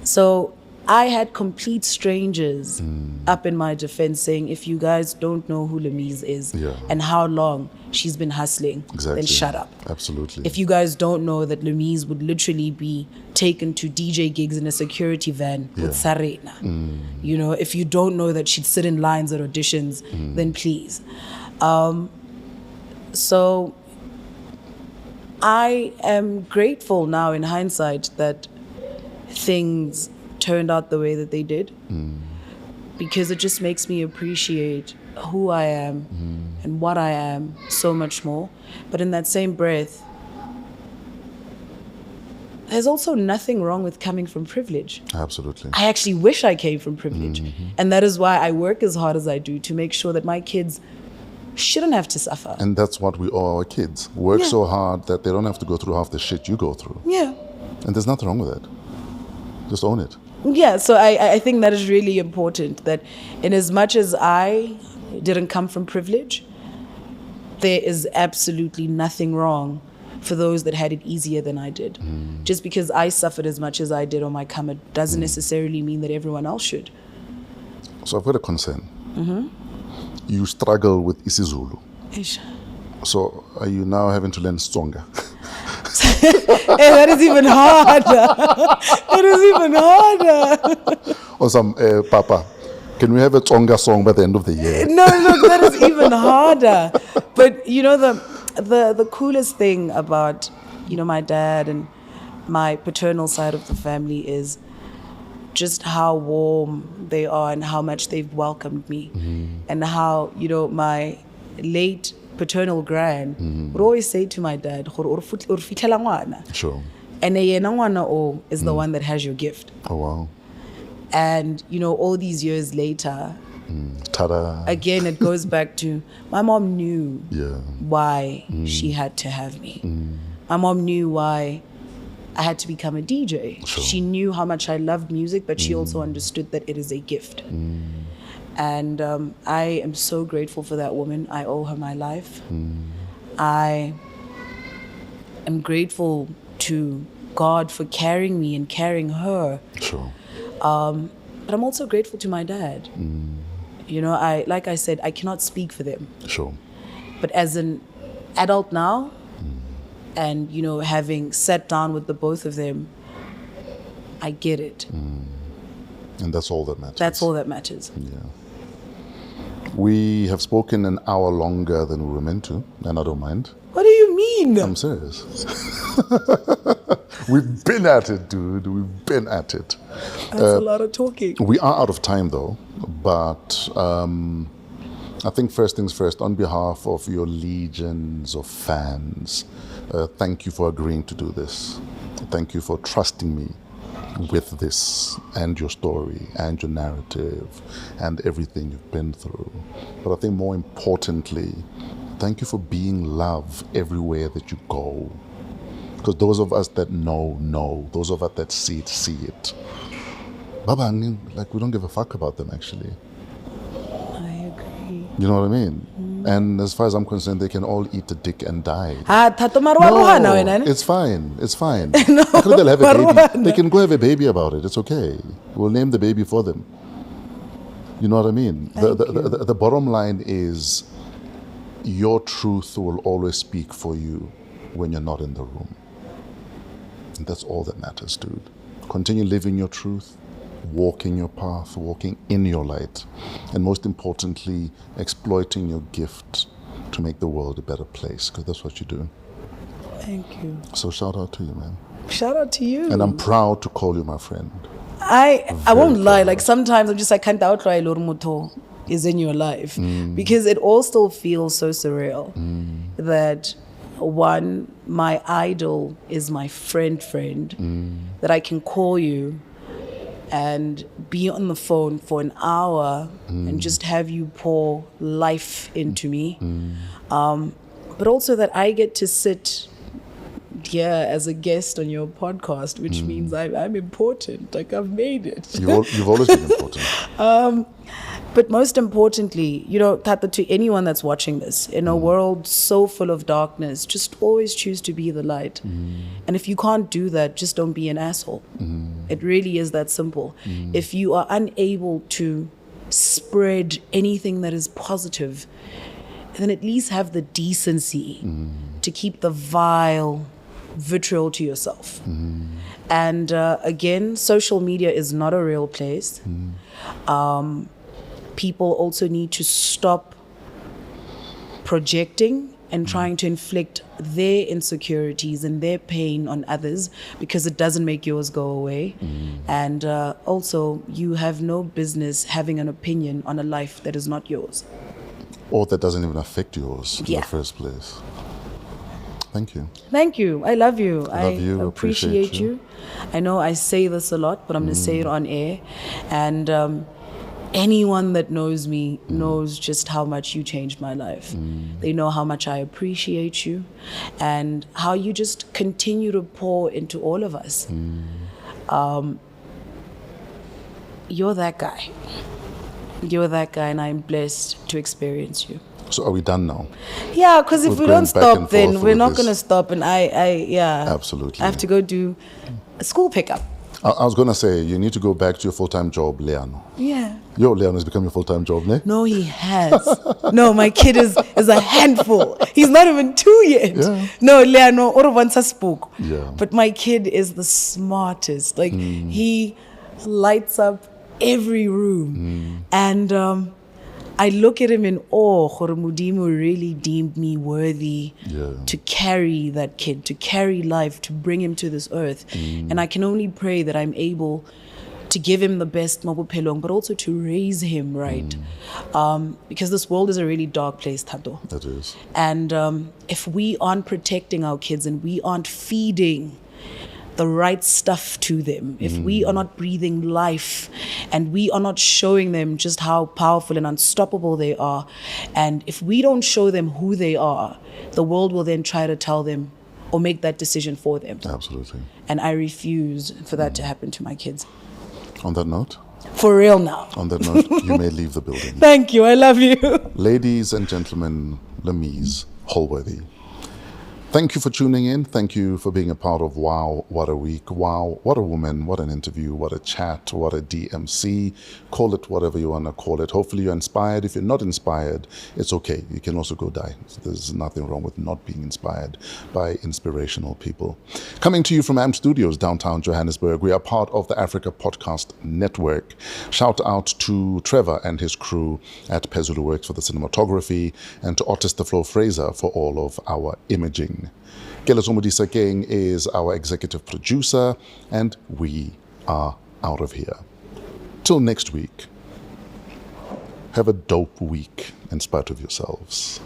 So I had complete strangers up in my defense saying, if you guys don't know who Lamiez is and how long she's been hustling, then shut up. Absolutely. If you guys don't know that Lamiez would literally be taken to DJ gigs in a security van with Sarena, if you don't know that she'd sit in lines at auditions, then please. So I am grateful now in hindsight that things turned out the way that they did, because it just makes me appreciate who I am and what I am so much more. But in that same breath, there's also nothing wrong with coming from privilege. Absolutely. I actually wish I came from privilege. And that is why I work as hard as I do, to make sure that my kids shouldn't have to suffer. And that's what we owe our kids. Work so hard that they don't have to go through half the shit you go through. Yeah. And there's nothing wrong with that. Just own it. Yeah, so I think that is really important, that in as much as I didn't come from privilege, there is absolutely nothing wrong for those that had it easier than I did. Just because I suffered as much as I did on my come, it doesn't necessarily mean that everyone else should. So I've got a concern. You struggle with isiZulu. Ish. So are you now having to learn Tsonga? Hey, that is even harder. That is even harder. Awesome, Papa. Can we have a Tsonga song by the end of the year? No, that is even harder. But the coolest thing about my dad and my paternal side of the family is just how warm they are and how much they've welcomed me, and how my late paternal grand would always say to my dad, Sure. And ngwana is the one that has your gift. Oh, wow. And all these years later, Ta-da. again, it goes back to my mom knew why she had to have me. My mom knew why I had to become a DJ. Sure. She knew how much I loved music, but she also understood that it is a gift. And I am so grateful for that woman. I owe her my life. I am grateful to God for carrying me and carrying her. Sure. But I'm also grateful to my dad. Like I said, I cannot speak for them. Sure. But as an adult now, and having sat down with the both of them, I get it. And that's all that matters. That's all that matters. Yeah. We have spoken an hour longer than we were meant to, and I don't mind. What do you mean? I'm serious. We've been at it, dude. We've been at it. That's a lot of talking. We are out of time, though. But I think first things first, on behalf of your legions of fans, thank you for agreeing to do this. Thank you for trusting me with this and your story and your narrative and everything you've been through. But I think more importantly, thank you for being love everywhere that you go. Because those of us that know. Those of us that see it. Baba, like, we don't give a fuck about them, actually. I agree. You know what I mean? And as far as I'm concerned, they can all eat a dick and die. No, it's fine. After they'll have a baby. They can go have a baby about it. It's okay. We'll name the baby for them. You know what I mean? The bottom line is your truth will always speak for you when you're not in the room. And that's all that matters, dude. Continue living your truth. Walking your path, walking in your light, and most importantly, exploiting your gift to make the world a better place, because that's what you do. Thank you. So shout out to you, man. Shout out to you. And I'm proud to call you my friend. I won't lie, like sometimes I'm just like, can't outright Lord Muto is in your life, because it all still feels so surreal that one, my idol is my friend, that I can call you and be on the phone for an hour and just have you pour life into me. But also that I get to sit here as a guest on your podcast, which means I'm important. Like, I've made it. You've always been important. But most importantly, Tata, to anyone that's watching this, in a world so full of darkness, just always choose to be the light. And if you can't do that, just don't be an asshole. It really is that simple. If you are unable to spread anything that is positive, then at least have the decency to keep the vile vitriol to yourself. And again, social media is not a real place. People also need to stop projecting and trying to inflict their insecurities and their pain on others, because it doesn't make yours go away. And also, you have no business having an opinion on a life that is not yours. Or that doesn't even affect yours in the first place. Thank you. Thank you. I love you. Love you. Appreciate you. I know I say this a lot, but I'm going to say it on air. And anyone that knows me knows just how much you changed my life. They know how much I appreciate you and how you just continue to pour into all of us. You're that guy. You're that guy, and I'm blessed to experience you. So are we done now? Yeah, because if we don't stop, then we're not going to stop. And Absolutely. I have to go do a school pickup. I was going to say, you need to go back to your full-time job, Leano. Yeah. Leano has become your full-time job, ne? No, he has. No, my kid is a handful. He's not even 2 yet. Yeah. No, Leano, Orovansa spoke. Yeah. But my kid is the smartest. Like, he lights up every room. And I look at him in awe. Mudimu really deemed me worthy to carry that kid, to carry life, to bring him to this earth. And I can only pray that I'm able to give him the best mabupelong, but also to raise him right. Because this world is a really dark place, Tato. It is. And if we aren't protecting our kids and we aren't feeding the right stuff to them, if we are not breathing life and we are not showing them just how powerful and unstoppable they are, and if we don't show them who they are, the world will then try to tell them or make that decision for them. Absolutely. And I refuse for that to happen to my kids. On that note? For real now. On that note, you may leave the building. Thank you. I love you. Ladies and gentlemen, Lamiez Holworthy. Thank you for tuning in. Thank you for being a part of Wow, What a Week. Wow, what a woman, what an interview, what a chat, what a DMC. Call it whatever you want to call it. Hopefully you're inspired. If you're not inspired, it's okay. You can also go die. There's nothing wrong with not being inspired by inspirational people. Coming to you from AM Studios, downtown Johannesburg, we are part of the Africa Podcast Network. Shout out to Trevor and his crew at Pezulu Works for the cinematography, and to Otis the Flow Fraser for all of our imaging. Kelezomodisa King is our executive producer, and we are out of here. Till next week, have a dope week in spite of yourselves.